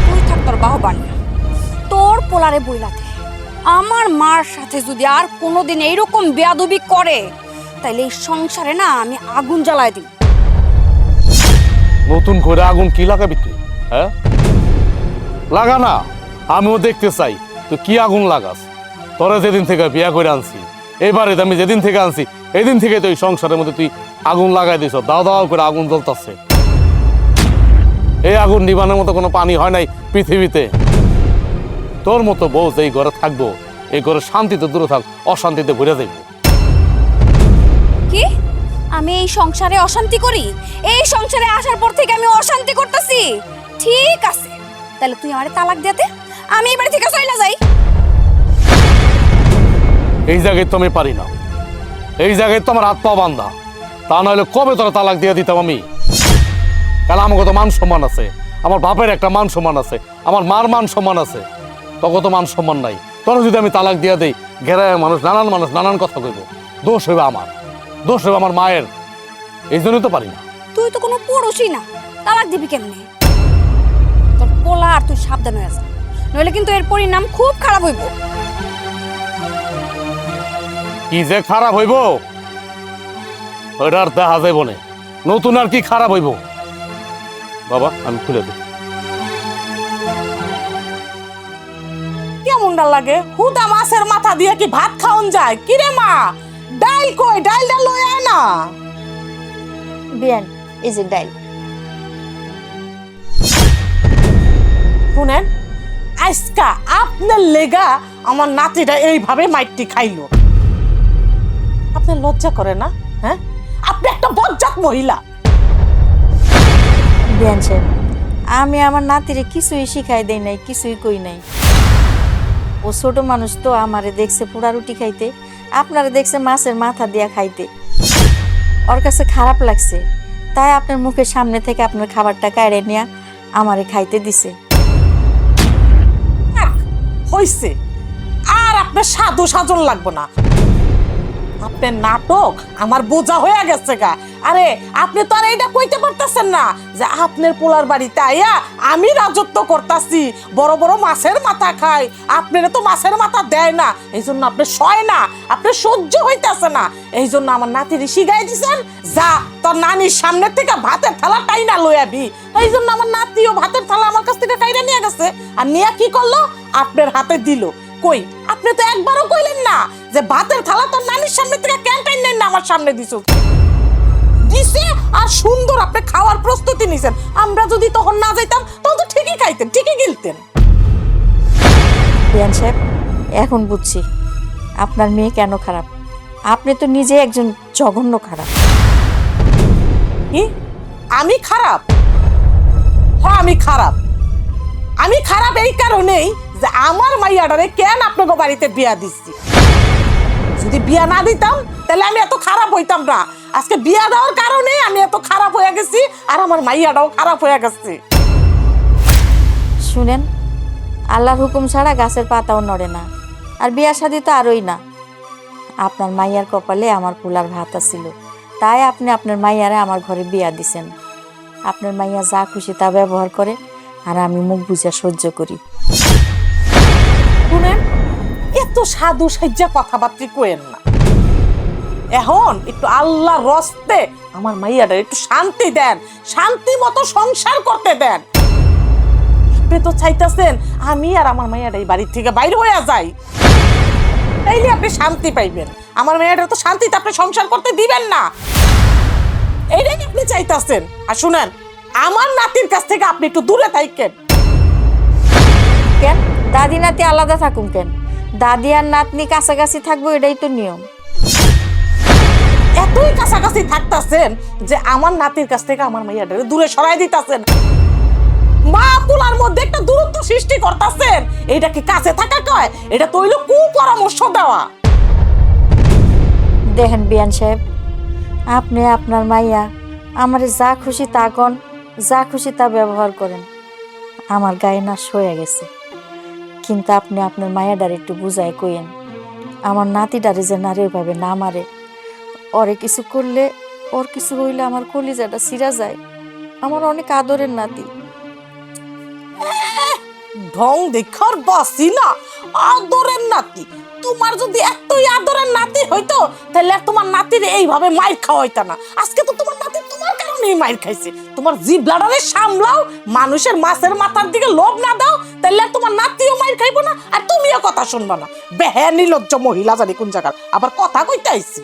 তুই থাক তোর বাহবা নিয়া। তোর পোলারে বইলাতে আমার মার সাথে যদি আর কোনোদিন এইরকম বেয়াদবি করে তাইলে এই সংসারে না আমি আগুন জ্বালায় দিব। নতুন করে আগুন কি লাগাবি তুই? হ্যাঁ লাগা না, আমিও দেখতে চাই তুই কি আগুন লাগাস। তোরা যেদিন থেকে বিয়া করে আনছি, এবারে আমি যেদিন থেকে আনছি এই দিন থেকে তো এই সংসারের মধ্যে তুই আগুন লাগাই দিছ, দাও দাও করে আগুন জ্বলতেছে। এই আগুন নিবানোর মতো কোনো পানি হয় নাই পৃথিবীতে। তোর মতো বউ এই ঘরে থাকবো, এই ঘরে শান্তিতে দূরে থাক, অশান্তিতে ভরে যাইব। কি আমি এই সংসারে অশান্তি করি? এই সংসারে আসার পর থেকে আমি অশান্তি করতেছি? ঠিক আছে, তাহলে তুই আমারে তালাক দিতে, আমি এই বাড়ি থেকে চলে যাই। এই জায়গায় তো আমি পারি না, এই জায়গায় তো আমার হাত পা বান্ধা। তা নাহলে কবে তোরা তালাক দিয়ে দিতাম আমি। কারণ আমাকে তো মান সম্মান আছে, আমার বাপের একটা মান সম্মান আছে, আমার মার মান সম্মান আছে, তখন তো মান সম্মান নাই। তোরা যদি আমি তালাক দিয়ে দিই, ঘেরায় মানুষ নানান কথা কইব, দোষ হইবে আমার, দোষ হইবে আমার মায়ের। এই জন্যই তো পারি না। তুই তো কোনো পুরুষই না, তালাক দিবি কেমনে? তোর পোলা আর তুই সাবধান হয়ে যা, নইলে কিন্তু এর পরিণাম খুব খারাপ হইব। কি যে খারাপ হইব ওইটার দেখা যাইব না, নতুন আর কি খারাপ হইব। বাবা আমি খুলে দিই। কেমনটা লাগে? হুদা মাছের মাথা দিয়ে কি ভাত খাওন যায়? কিরে মা, ডাইল কই? ডাইলটা লই আয় না। বিয়ান এই যে ডাইল। শুনেন, আজকা আপনার লেগা আমার নাতিটা এইভাবে মাইটটি খাইলো। আপনার লজ্জা করে না? হ্যাঁ আপনি একটা বজ্জাত মহিলা। বিয়ান সাহেব, আমি আমার নাতিরে কিছুই শিখাই দেই নাই, কিছুই কই নাই। ও ছোট মানুষ তো, আমারে দেখছে পোড়া রুটি খাইতে, আপনারে দেখছে মাছের মাথা দিয়া খাইতে। ওর কাছে খারাপ লাগছে, তাই আপনার মুখের সামনে থেকে আপনার খাবারটা কাড়ে নিয়ে আমারে খাইতে দিছে। হইছে, আর আপনার সাধু সাজন লাগবো না। আপনার নাটক আমার বোঝা হয়ে গেছে গা। আরে আপনি তো আর এইটা কইতে পারতেছেন না যে আপনার পোলার বাড়িতে আইয়া আমি রাজত্ব করতাছি, বড় বড় মাছের মাথা খাই, আপনারা তো মাছের মাথা দেয় না, এই জন্য আপনি সয় না, আপনার সহ্য হইতাছে না। এই জন্য আমার নাতির শিখাই দিছেন, যা তোর নানির সামনে থেকে ভাতের থালা টাইনা লইয়াবি। এই জন্য আমার নাতিও ভাতের থালা আমার কাছ থেকে টাইনা নিয়ে গেছে, আর নিয়ে কি করলো, আপনার হাতে দিল। কই আপনি তো একবারও কইলেন না যে ভাতের থালা তোর নানির সামনে থেকে কেন টাইনা না আমার সামনে দিছো। দিছে আর সুন্দর আপনি খাওয়ার প্রস্তুতি নিছেন। আমরা যদি তখন না যাইতাম তখন তো ঠিকই খাইতেন, ঠিকই গিলতেন। বিয়ান সাহেব, এখন বুঝছি আপনার মেয়ে কেন খারাপ। আপনি তো নিজে একজন জঘন্য খারাপ। কি আমি খারাপ? হ্যাঁ আমি খারাপ। আমি খারাপ এই কারণেই যে আমার মাইয়াটারে কেন আপনাকে বাড়িতে বিয়া দিচ্ছি। যদি বিয়া না দিতাম তাহলে আমি এত খারাপ হইতাম না। আজকে বিয়া দেওয়ার কারণে আমি এত খারাপ হয়ে গেছি, আর আমার মাইয়াটাও খারাপ হয়ে গেছে। শুনেন, আল্লাহর হুকুম ছাড়া গাছের পাতাও নড়ে না, আর বিয়া শাদী তো আরই না। আপনার মাইয়ার কপালে আমার পোলার ভাত ছিল, তাই আপনি আপনার মাইয়ারে আমার ঘরে বিয়া দিছেন। আপনার মাইয়া যা খুশি তা ব্যবহার করে, আর আমি মুখ বুঝা সহ্য করি। শুনেন, এত সাধু সাজ্জা কথাবার্তা কইেন না। এখন একটু আল্লাহর রস্তে আমার মাইয়াটা একটু শান্তি দেন, শান্তি মতো সংসার করতে দেন। আপনি তো চাইতেছেন আমি আর আমার মাইয়াটা এই বাড়ির থেকে বাইরে হয়ে যাই, তাইলে আপনি শান্তি পাইবেন। আমার মেয়েটা তো শান্তিতে আপনি সংসার করতে দিবেন না, এইটাই আপনি চাইতেছেন। আর শুনেন, আমার নাতির কাছ থেকে আপনি একটু দূরে থাকেন। কেন দাদি নাতি আলাদা থাকুন কেন? দাদি আর নাতনি কাছাকাছি থাকবো, এটাই তো নিয়ম। এতই কাছাকাছি থাকতেছেন যে আমার নাতির কাছ থেকে আমার মাইয়াটারে দূরে সরাই দিতেছেন। মা পোলার মধ্যে একটা দূরত্ব সৃষ্টি করতেছেন। এটা কি কাছে থাকা কয়? এটা তো হইল কুপরামর্শ দেওয়া। দেখেন বিয়ান সাহেব, আপনি আপনার মাইয়া আমারে যা খুশি তা কন, যা খুশি তা ব্যবহার করেন। আমার গায়ে নাশ হয়ে গেছে, কিন্তু আপনি আপনার মায়াডারে একটু বুঝায় কইেন, আমার নাতিডারে যে নারী ভাবে না মারে। ওরে কিছু করলে, ওর কিছু হইলে আমার কলিজাটা ছিঁড়া যায়। আমার অনেক আদরের নাতি। ঢং দেখার বাসি না, আদরের নাতি। তোমার যদি এতই আদরের নাতি হইতো তাহলে আর তোমার নাতির এইভাবে মাইর খাওয়া হইতো না। আজকে তো তোমার নাতি তোমার কারণেই মাইর খাইছে। তোমার জিভলাটারে সামলাও, মানুষের মাছের মাথার দিকে লোভ না দাও, তাহলে আর তোমার নাতিও মাইর খাইবো না, আর তুমিও কথা শুনবা না। বেহে নির্লজ্জ মহিলা জানি কোন জায়গার, আবার কথা কইতে আইছি।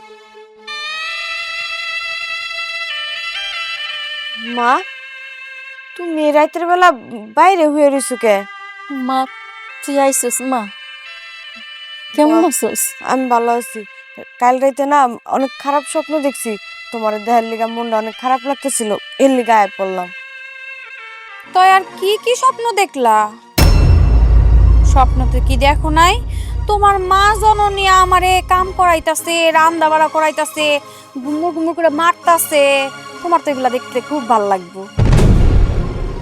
মা, তুমি রাতের বেলা বাইরে হয়ে রইছো কে? মা তুই আইসস? মা কেমন আছিস? আমি ভালো আছি। কাল রাতে না অনেক খারাপ স্বপ্ন দেখছি। তোমার দেহের লিগা মনটা অনেক খারাপ লাগতেছিল, এর লিগা আয় পড়লাম। তো আর কি কি স্বপ্ন দেখলা? স্বপ্ন তো কি দেখো নাই? তোমার মা জননী আমারে কাম করাইতাছে, রান্না বাড়া করাইতাছে, ঘুমুর ঘুমুর করে মারতাছে। তোমার তো এগুলা দেখতে খুব ভালো লাগবে।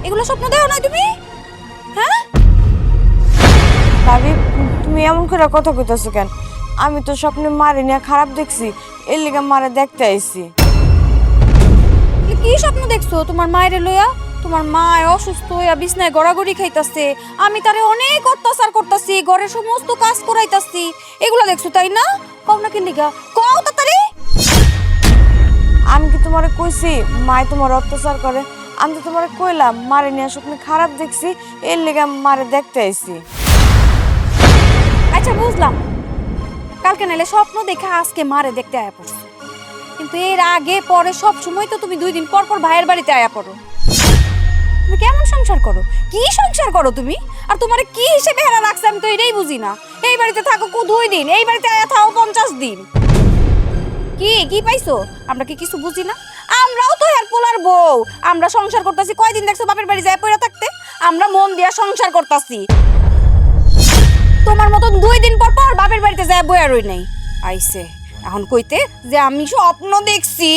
এগুলো স্বপ্ন দেখো না তুমি? হ্যাঁ ভাবি, তুমি এমন করে কথা কইতাছো কেন? আমি তো স্বপ্নে মারে নিয়ে খারাপ দেখছি, এর লিগা মারে দেখতে আইছি। কি স্বপ্ন দেখছো তোমার মায়ের লইয়া? তোমার মা অসুস্থ হইয়া বিছনায় গড়াগড়ি খাইতাছে, আমি তারে অনেক অত্যাচার করতাছি, ঘরের সমস্ত কাজ করাইতাছি। এগুলো দেখছো তাই না? কও না কি লিগা, কও তাড়াতাড়ি। আমি কি তোমারে কইছি মায় তোমার অত্যাচার করে? আমি তো তোমারে কইলাম মারে নিয়ে স্বপ্নে খারাপ দেখছি, এর লিগা মারে দেখতে আইছি। আচ্ছা বুঝলাম, কালকে নাইলে স্বপ্ন দেখে আজকে মারে দেখতে আয়া পড়ছো, কিন্তু এর আগে পরে সব সময় তো তুমি 2 দিন পর পর ভাইয়ের বাড়িতে আয়া পড়ো। তুমি কেমন সংসার করো? কি সংসার করো তুমি? আর তোমার কি হিসেবে হেরা রাখছে আমি তো এটাই বুঝি না। এই বাড়িতে থাকো 2 দিন, এই বাড়িতে আয়া থাকো 50 দিন। কি কি পাইছো? আমরা কি কিছু বুঝি না? আমরাও তো হের পোলার বউ, আমরা সংসার করতেছি। কয়দিন দেখছো বাপের বাড়ি যায় পড়ে থাকতে? আমরা মন দিয়া সংসার করতেছি। তোমার মতন 2 দিন পর পর বাপের বাড়িতে যায় বইয়া রই নাই। আইছে এখন কইতে যে আমি স্বপ্ন দেখছি।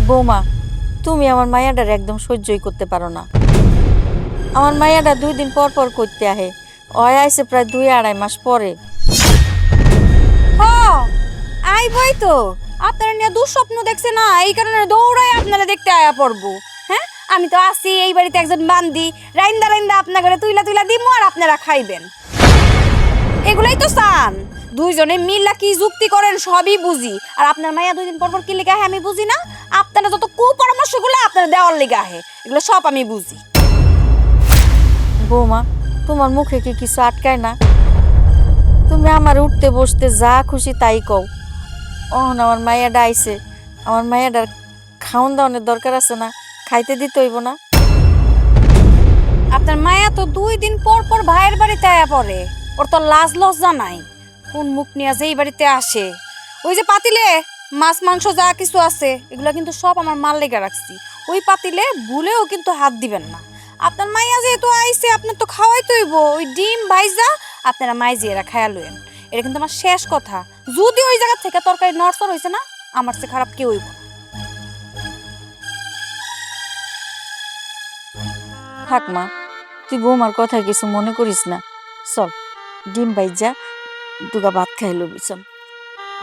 বৌমা, তুমি আমার মায়াডার একদম সহ্যই করতে পারো না। আমার মায়াডা 2 দিন পর পর করতে আহে, ওই আইসে প্রায় 2-2.5 মাস পরে। হ আইবই তো, আপনারা নিয়ে দুঃস্বপ্ন দেখছে না, এই কারণে দৌড়ায় আপনারা দেখতে আয়া পড়বো। হ্যাঁ, আমি তো আসি এই বাড়িতে একজন বান্দি, রাইন্দা রাইন্দা আপনার ঘরে তুইলা তুইলা দিমু আর আপনারা খাইবেন। এগুলাই তো চান। দুইজনে মিল্লা কি যুক্তি করেন সবই বুঝি, আর আপনার মাইয়া 2 দিন পর পর কি লেগে আহে আমি বুঝি না। আপনারা যত কুপরামর্শগুলো আপনারা দেওয়ার লেগে আহে, এগুলো সব আমি বুঝি। বৌমা, তোমার মুখে কি কিছু আটকায় না? তুমি আমার উঠতে বসতে যা খুশি তাই কও। ওহন আমার মায়াডা আইছে, আমার মায়াডার খাওন দাওয়ানোর দরকার আছে না? খাইতে দিতে হইব না? আপনার মায়া তো 2 দিন পর পর ভাইয়ের বাড়িতে আয়া পড়ে, ওর তো লাজ লজ্জা নাই। কোন মুখ নিয়ে যে এই বাড়িতে আসে? ওই যে পাতিলে মাছ মাংস যা কিছু আছে এগুলো কিন্তু সব আমার মাল লেগে রাখছি, ওই পাতিলে ভুলেও কিন্তু হাত দিবেন না। আপনার মাইয়া যেহেতু আইছে আপনার তো খাওয়াই তৈব, ওই ডিম ভাইজা আপনারা মাইজিয়েরা খায়া লইন। এটা কিন্তু আমার শেষ কথা। যদি ওই জায়গা থেকে তরকারি নরসর হয়েছে না, আমার চেয়ে খারাপ কেউ হইব। থাক মা, তুই বৌমার কথা কিছু মনে করিস না। চল ডিম বাইজা দুগা ভাত খাই লবি, চল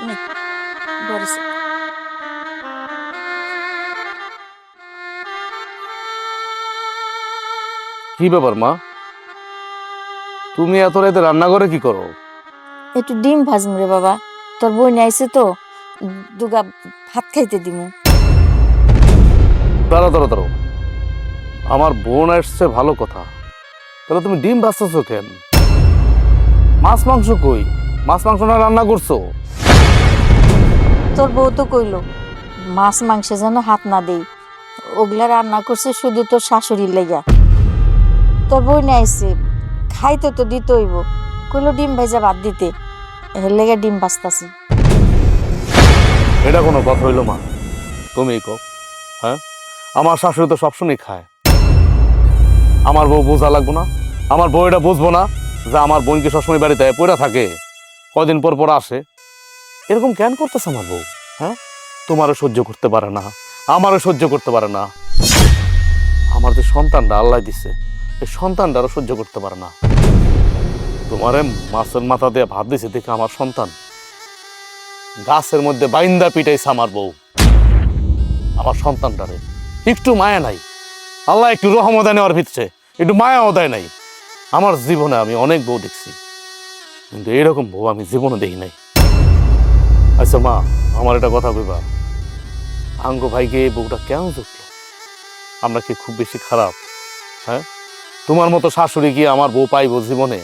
নে, ঘরে চল। কি ব্যাপার মা, তুমি এত রাতে রান্না করে কি করো? একটু ডিম ভাজমু রে বাবা, তোর বোন আইছে তো, দুগা ভাত খাইতে দিমু। দাঁড়াও দাঁড়াও দাঁড়াও, আমার বোন আসছে ভালো কথা, তাহলে তুমি ডিম ভাজতেছো কেন? মাছ মাংস কই? মাছ মাংস না রান্না করছো? তোর বউ তো কইলো মাছ মাংসে যেন হাত না দেই, ওগুলা রান্না করছে শুধু তোর শাশুড়ির লেগা। তোর বই আইছে, খাইতে তো দিতে হইব, কইলো ডিম ভাজা ভাত দিতে, এর লেগে ডিম ভাজতাছি। এটা কোনো কথা হইলো মা? তুমি কো, হ্যাঁ আমার শাশুড়ি তো সবসময় খায়, আমার বউ বোঝা লাগবো না? আমার বউ এটা বুঝবো না যে আমার বোনকে সবসময় বাড়িতে পড়ে থাকে, কদিন পর পর আসে? এরকম কেন করতেছে আমার বউ? হ্যাঁ, তোমারও সহ্য করতে পারে না, আমারও সহ্য করতে পারে না। আমার যে সন্তানটা আল্লাহ দিছে, এই সন্তানটারও সহ্য করতে পারে না। তোমারে মাছের মাথা দিয়ে ভাত দিছে দেখে আমার সন্তান গাছের মধ্যে বাইন্দা পিটাইছে আমার বউ। আমার সন্তানটারে একটু মায়া নাই, আল্লাহ একটু রহমত নেওয়ার ভিতরে একটু মায়াও দেয় নাই। আমার জীবনে আমি অনেক বউ দেখছি, কিন্তু এরকম বউ আমি জীবনে দেখি নাই। আচ্ছা মা, আমার একটা কথা কইবা, আঙ্গ ভাইকে এই বউটা কেন জুটলো? আমরা কি খুব বেশি খারাপ? হ্যাঁ, তোমার মতো শাশুড়ি কি আমার বউ পাইব জীবনে?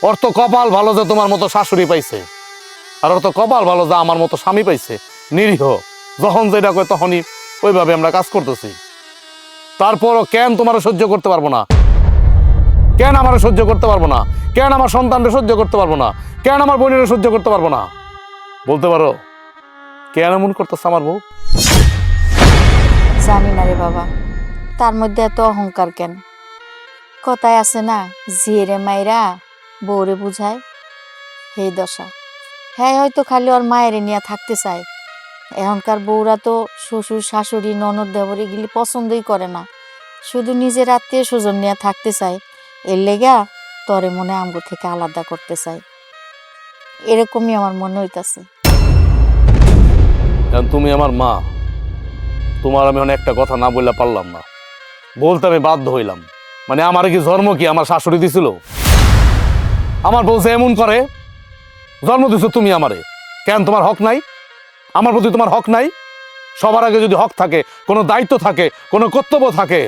ওর তো কপাল ভালো যে তোমার মতো শাশুড়ি পাইছে, আর ওর তো কপাল ভালো যে আমার মতো স্বামী পাইছে, নিরীহ। যখন যেটা কয় তখনই ওইভাবে আমরা কাজ করতেছি। তারপরও কেন তোমার সহ্য করতে পারবো না? কেন আমার সহ্য করতে পারবো না? কেন আমার সন্তানকে সহ্য করতে পারবো না? কেন আমার বোনের সহ্য করতে পারবো না? বলতে পারো কেন এমন করতেছে আমার বউ? জানি না রে বাবা, তার মধ্যে এত অহংকার কেন? কথায় আছে না, জিয়েরে মাইরা বউরে বুঝায়, হে দশা। হ্যাঁ, হয়তো খালি ওর মায়েরে নিয়ে থাকতে চায়। এখনকার বউরা তো শ্বশুর শাশুড়ি ননদ দেবর এগুলি পছন্দই করে না, শুধু নিজের আত্মীয় স্বজন নিয়ে থাকতে চায়। এর লেগা তরে মনে আমগো থেকে আলাদা করতে চায়, এরকমই আমার মনে হইতাছে। তুমি আমার মা, তোমার আমি অনেক একটা কথা না বললে পারলাম না, বলতে আমি বাধ্য হইলাম। মানে আমার কি জন্ম কি আমার শাশুড়ি দিছিল? আমার বউ যে এমন করে, জন্ম দিছো তুমি আমারে, কেন তোমার হক নাই? আমার প্রতি তোমার হক নাই? সবার আগে যদি হক থাকে, কোনো দায়িত্ব থাকে, কোনো কর্তব্য থাকে,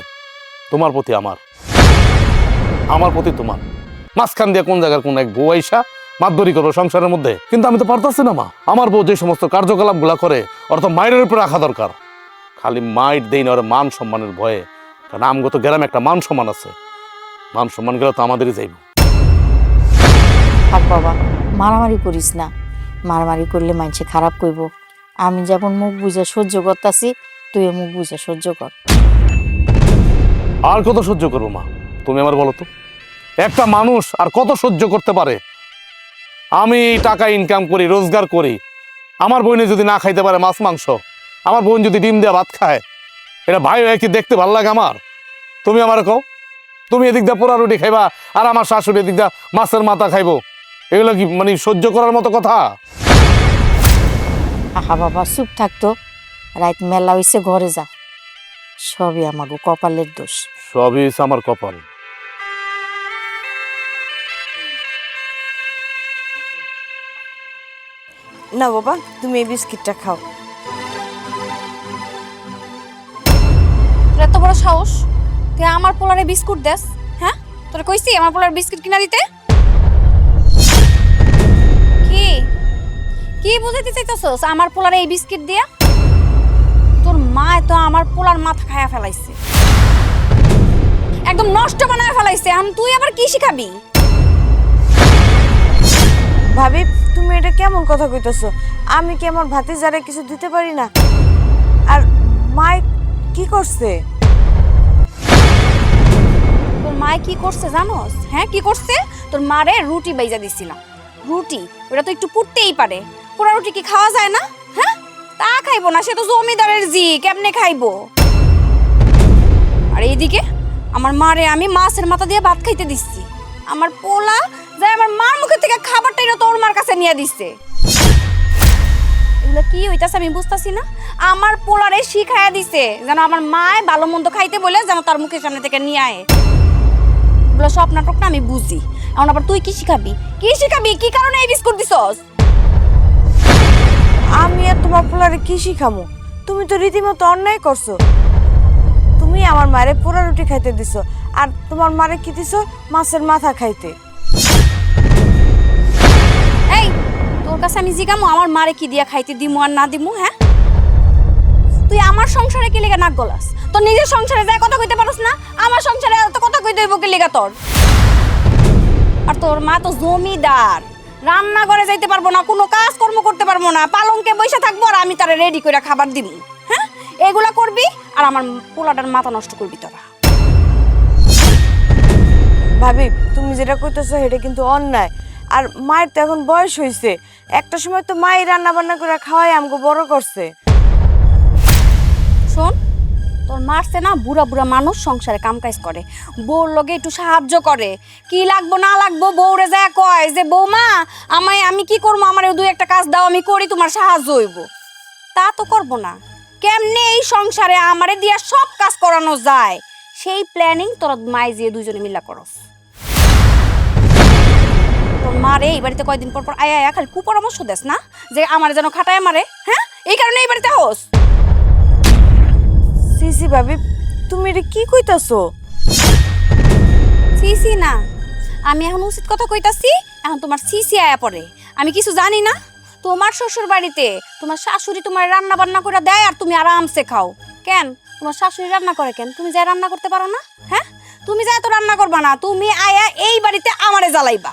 তোমার প্রতি আমার প্রতি তোমার। মাঝখান দিয়ে কোন জায়গার কোন এক বউ আইসা মাতবরি করবো সংসারের মধ্যে? কিন্তু আমি তো পারতাছি না মা। আমার বউ যে সমস্ত কার্যকলাপ গুলা করে, ওর তো মায়ের উপরে রাখা দরকার। খালি মাইট দেই না, ওর মান সম্মানের ভয়ে। কারণ আমগত গ্রামে একটা মান সম্মান আছে, মান সম্মান গেলে তো আমাদেরই যাইব। থাক বাবা, মারামারি করিস না, মারামারি করলে মানুষে খারাপ কইব। আমি যেমন মুখ বুঝে সহ্য করতাছি, তুইও মুখ বুঝে সহ্য কর। আর কত সহ্য করবো মা, তুমি আমার বলো তো? একটা মানুষ আর কত সহ্য করতে পারে? আমি টাকা ইনকাম করি, রোজগার করি, আমার বোনে যদি না খাইতে পারে মাছ মাংস, আমার বোন যদি ডিম দেওয়া ভাত খায়, এটা ভাই ভাই কি দেখতে ভালো লাগে আমার? তুমি আমার কও, তুমি এদিক দিয়ে পোড়া রুটি খাইবা আর আমার শাশুড়ি এদিক দিয়ে মাছের মাথা খাইবো, এগুলো কি মানে সহ্য করার মতো কথা? আহা বাবা চুপ থাকতো, রাত মেলা হইছে, ঘরে যা। সবই আমাগো কপালের দোষ। সবই হচ্ছে আমার কপাল। না বাবা, তুমি এই বিস্কিটটা খাও। তোর এত বড় সাহস, তুই আমার পোলারে বিস্কুট দেস? হ্যাঁ, তোরা কইছি আমার পোলার বিস্কুট কিনা দিতে? কি কি বুঝাইতে চাইতেছস আমার পোলারে এই বিস্কিট দিয়া? তোর মা তো আমার পোলার মাথা খায়া ফেলাইছে, একদম নষ্ট বানায় ফেলাইছে। এখন তুই আবার কি শিখাবি? ভাবি, তুমি এটা কেমন কথা কইতেছো? আমি কি আমার ভাতিজারে কিছু দিতে পারি না? আর মা কি করছে? তোর মা কি করছে জানোস? হ্যাঁ, কি করছে? তোর মারে রুটি বাইজা দিছিলাম। রুটি ওটা তো একটু পুড়তেই পারে, পোড়া রুটি কি খাওয়া যায় না? হ্যাঁ, তা খাইবো না, সে তো জমিদারের জি, কেমনে খাইবো? আর এইদিকে আমার মারে আমি মাছের মাথা দিয়ে ভাত খাইতে দিচ্ছি, আমার পোলা যায় আমার মার মুখে থেকে খাবারটা এটা তোর মার কাছে নিয়ে দিচ্ছে। এগুলো কি হইতাছে আমি বুঝতাছি না। আমার পোলারে শিখাইয়া দিছে যেন আমার মায় ভালো মন্দ খাইতে বলে যেন তার মুখের সামনে থেকে নিয়ে আয়। এগুলো সব নাটক না, আমি বুঝি। এখন আবার তুই কি শিখাবি? কি শিখাবি? কি কারণে এই বিস্কুট দিছস? আমি আর তোমার পোলারে কি শিখামু? তুমি তো রীতিমতো অন্যায় করছো। তুমি আমার মারে পোড়া রুটি খাইতে দিছো, আর তোমার মারে কি দিছো? মাছের মাথা খাইতে। এই, তোর কাছে আমি জিগামু আমার মারে কি দিয়া খাইতে দিমু আর না দিমু? হ্যাঁ, তুই আমার সংসারে কি লেগে নাক গলাস? তোর নিজের সংসারে যায় কথা কইতে পারোস না? আমার সংসারে এত কথা কইতে হইব কি লেগা তোর? আর তোর মা তো জমিদার, রান্না করে যাইতে পারবো না, কোনো কাজ কর্ম করতে পারবো না, পালঙ্কে বসে থাকবো আর আমি তারে রেডি করে খাবার দিব। হ্যাঁ, এগুলা করবি আর আমার পোলাটার মাথা নষ্ট করবি তোরা। ভাবি, তুমি যেটা কইতেছো সেটা কিন্তু অন্যায়। আর মায়ের তো এখন বয়স হয়েছে, একটা সময় তো মাই রান্না বান্না করে খাওয়াই আমাকে বড় করছে। শোন, তোর মারছে না, বুড়া বুড়া মানুষ সংসারে কাম কাজ করে, বউর লগে একটু সাহায্য করে, কি লাগবো না লাগবো বউরে যায় কয় যে বৌমা আমি কি করবো, আমার দুই একটা কাজ দাও, আমি করি, তোমার সাহায্য হইব। তা তো করবো না। কেমনে এই সংসারে আমারে দিয়া সব কাজ করানো যায় সেই প্ল্যানিং তোরা মাই দিয়ে দুইজনে মিলা করস। তোর মারে এই বাড়িতে কয়দিন পর পর আয়া খালি কুপরামর্শ দেস না যে আমার যেন খাটায় মারে? হ্যাঁ, এই কারণে এই বাড়িতে হোস। সিসি ভাবি, তুমি এটা কি কইতাছো? সিসি না, আমি এখন উচিত কথা কইতাছি। এখন তোমার সিসি আয়া পড়ে, আমি কিছু জানি না। তোমার শ্বশুর বাড়িতে তোমার শাশুড়ি তোমার রান্না বান্না করে দেয় আর তুমি আরামসে খাও। কেন তোমার শাশুড়ি রান্না করে কেন? তুমি যাই রান্না করতে পারো না? হ্যাঁ, তুমি যাই তো রান্না করবা না, তুমি আয়া এই বাড়িতে আমারে জ্বালাইবা।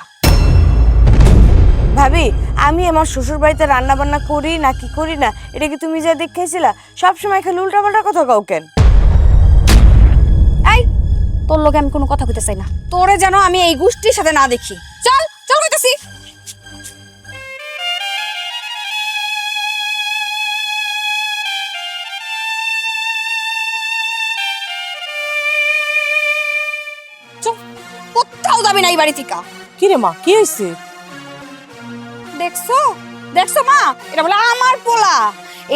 ভাবি, আমি আমার শ্বশুর বাড়িতে রান্না বান্না করি না কি করি না এটা কি তুমি যা দেখেছিলা? সবসময় খালি উল্টাপাল্টা কথা কাও কেন? এই, তোর লোকে আমি কোনো কথা কইতে চাই না, তোরে যেন আমি এই গোষ্ঠীর সাথে না দেখি। চল চল কইতাছি। চল, কোথাও যাবি না এই বাড়ি থেকে। কি রে মা, কি হয়েছে? দেখছো দেখছো মা, এটা বলে আমার পোলা।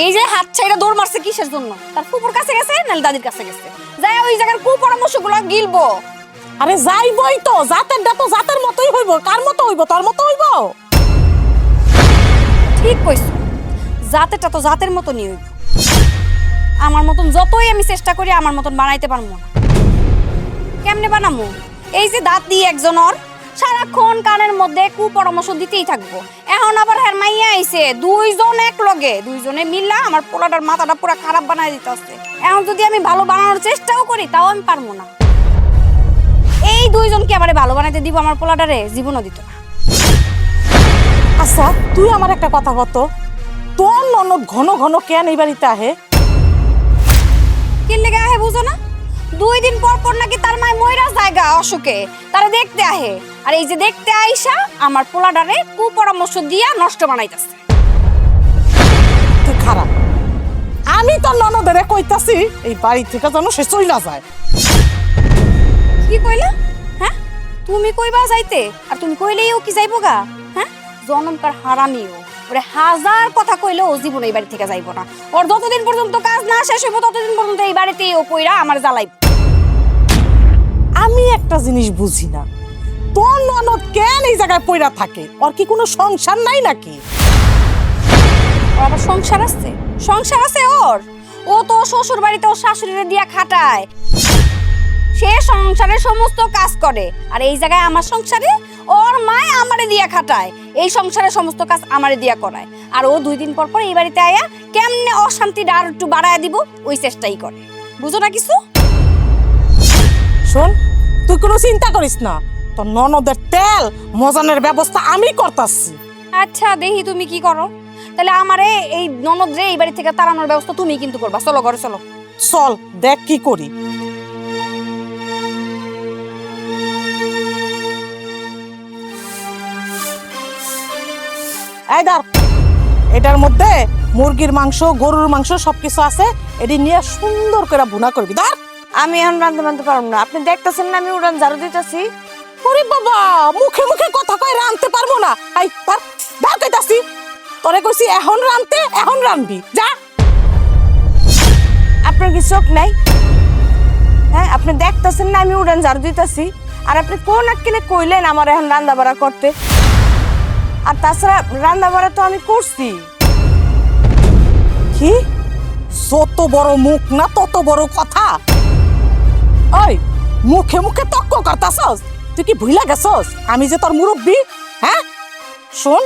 এই যে হাত ছাইরা দৌড় মারছে কিসের জন্য? তার ফুপুর কাছে গেছে নাহলে দাদির কাছে গেছে, যাই ওই জায়গার কুপরামর্শগুলো গিলবো। আরে যাইবই তো, জাতেরটা তো জাতের মতোই হইব। কার মতো হইব? তোর মতো হইব? ঠিক কইছো, জাতেরটা তো জাতের মতনই হইব। আমার মতন যতই আমি চেষ্টা করি আমার মতন বানাইতে পারবো না। কেমনে বানামু? এই যে দাঁত দিয়ে একজনের সারাক্ষণ কানের মধ্যে কুপরামর্শ দিতেই থাকবো। এখন আবার হ্যার মাইয়া আইছে, দুইজন এক লগে, দুইজনে মিল্লা আমার পোলাটার মাথাটা পুরো খারাপ বানাই দিতেছে। এখন যদি আমি ভালো বানানোর চেষ্টাও করি তাও আমি পারবো না। এই দুইজনকে আবার ভালো বানাইতে দিব আমার পোলাটারে জীবনও দিত না। আচ্ছা, তুই আমার একটা কথা কত, তোর ননদ ঘন ঘন কেন এই বাড়িতে আহে? কি লেগে আহে বুঝো না? 2 দিন পর পর নাকি তার মায় ময়রা জায়গা অসুখে তারা দেখতে আহে, আর এই যে দেখতে আইসা আমার পোলাডারে কুপরামর্শ দিয়া নষ্ট বানাইতেছে। তুই খারাপ। আমি আমি তোর ননদের কইতাছি এই বাড়ি থেকে যেন সে চইলা যায়। কি কইলা? হ্যাঁ, তুমি কইবা যাইতে আর তুমি কইলেই ও কি যাইবো গা? হ্যাঁ, জনমকার হারামিও ওরে হাজার কথা কইলেও ও জীবনে এই বাড়ি থেকে যাইবো না। ওর যতদিন পর্যন্ত কাজ না শেষ হইব ততদিন পর্যন্ত এই বাড়িতেই ও কইরা আমার জ্বালাইব। আমি একটা জিনিস বুঝি না, তোর ননদ কেন এই জায়গায় পইরা থাকে? ওর কি কোনো সংসার নাই নাকি? ওর আবার সংসার আছে? সংসার আছে ওর? ও তো শ্বশুর বাড়িতে ওর শাশুড়িরে দিয়া খাটায়, সে সংসারের সমস্ত কাজ করে। আর এই জায়গায় আমার সংসারে ওর মায় আমারে দিয়া খাটায়, এই সংসারের সমস্ত কাজ আমারে দিয়া করায়। আর ও 2 দিন পর পর এই বাড়িতে আয়া কেমনে অশান্তিটা আর একটু বাড়ায় দিব ওই চেষ্টাই করে। বুঝো না কিছু? শোন, তুই কোনো চিন্তা করিস না, তোর ননদের তেল মজানের ব্যবস্থা আমি করতাছি। আচ্ছা, দেখি তুমি কি করো। তাহলে আমারে এই ননদ রে এই বাড়ি থেকে তাড়ানোর ব্যবস্থা তুমি কিন্তু করবা। চলো ঘরে চলো। চল দেখ কি করি। এই ধর, এটার মধ্যে মুরগির মাংস, গরুর মাংস সবকিছু আছে, এটি নিয়ে সুন্দর করে ভুনা করবি। ধর। আমি এখন রাঁধতে পারব না, আপনি দেখতেছেন না আমি উড়ান ঝাড়ু দিতেছি। ওরে বাবা, মুখে মুখে কথা কই রাঁধতে পারবো না। এই ধর, ধর কইতাছি, তোরে কইছি এখন রাঁধতে, এখন রাঁধবি, যা। আপনার কি চোখ নাই? হ্যাঁ, আপনি দেখতেছেন না আমি উড়ান ঝাড়ু দিতেছি, আর আপনি কোন আক্কেলে কইলেন আমার এখন রান্না বাড়া করতে? আর তাছাড়া রান্না বাড়া তো আমি করছি। কি? যত বড় মুখ না তত বড় কথা। ওই মুখে মুখে তক্ক করতাছস? তুই কি ভুইলা গেছস আমি যে তোর মুরব্বি? হ্যাঁ, শোন,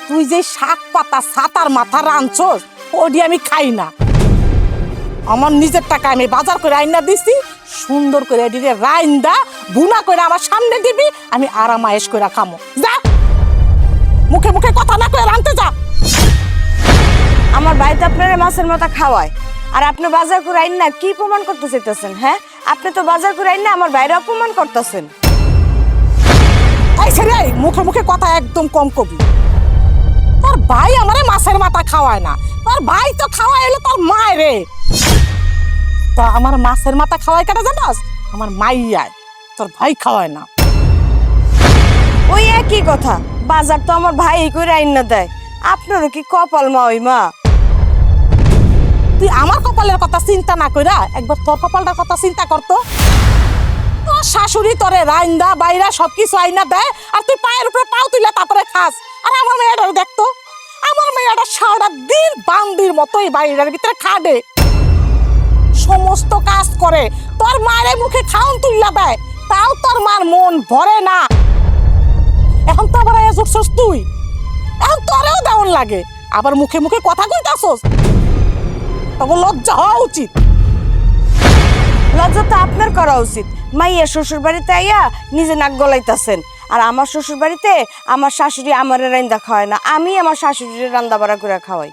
তুই যে শাক পাতা ছাতার মাথা রাঁধছস ওডি আমি খাই না। আমার নিজের টাকা আমি বাজার করে আইনা দিছি, সুন্দর করে এদিকে রাইন্দা বুনা করে আমার সামনে দিবি, আমি আরাম আয়েশ করে খামো। যা, মুখে মুখে কথা না কয়ে রাঁধতে যা। আমার বাড়িতে আপনারা মাছের মাথা খাওয়ায়, আর আপনি বাজার করে আইন না কি প্রমাণ করতে চাইতেছেন? হ্যাঁ, আপনি তো বাজার করে আইন না আমার বাইরে অপমান করতেছেন। এই ছেলে, মুখে মুখে কথা একদম কম কবি। তোর ভাই আমারে মাছের মাথা খাওয়ায় না, তোর ভাই তো খাওয়ায় হলো তোর মায় রে। তা আমার মাছের মাথা খাওয়ায় কেটে জানাস? আমার মাইয়ায়, তোর ভাই খাওয়ায় না। ওই একই কথা, বাজার তো আমার ভাই করে আইন না দেয়। আপনারও কি কপাল মা? ওই মা, তুই আমার কপালের কথা চিন্তা না কইরা একবার তোর কপালটার কথা চিন্তা করতো। তোর শাশুড়ি তোরে রাইন্দা বাইরা সবকিছু আইনা দেয়, আর তুই পায়ের উপরে পাও তুইলা তারপরে খাস। আর আমার মেয়েটা দেখতো, আমার মেয়েটা সারা দিন বান্দির মতো এই বাড়িটার ভিতরে খাটে, সমস্ত কাজ করে, তোর মায়ের মুখে খাওন তুইলা দেয়, তাও তোর মার মন ভরে না। এখন তো আবার আয়া জুটছস তুই, এখন তোরেও দেওয়ার লাগে, আবার মুখে মুখে কথা কইতাছস। তবে লজ্জা হওয়া উচিত। লজ্জা তো আপনার করা উচিত। মাইয়া শ্বশুর বাড়িতে আইয়া নিজে নাক গলাইতাছেন, আর আমার শ্বশুর বাড়িতে আমার শাশুড়ি আমারে রান্দা খাওয়ায় না, আমি আমার শাশুড়ির রান্দা বাড়া করে খাওয়াই।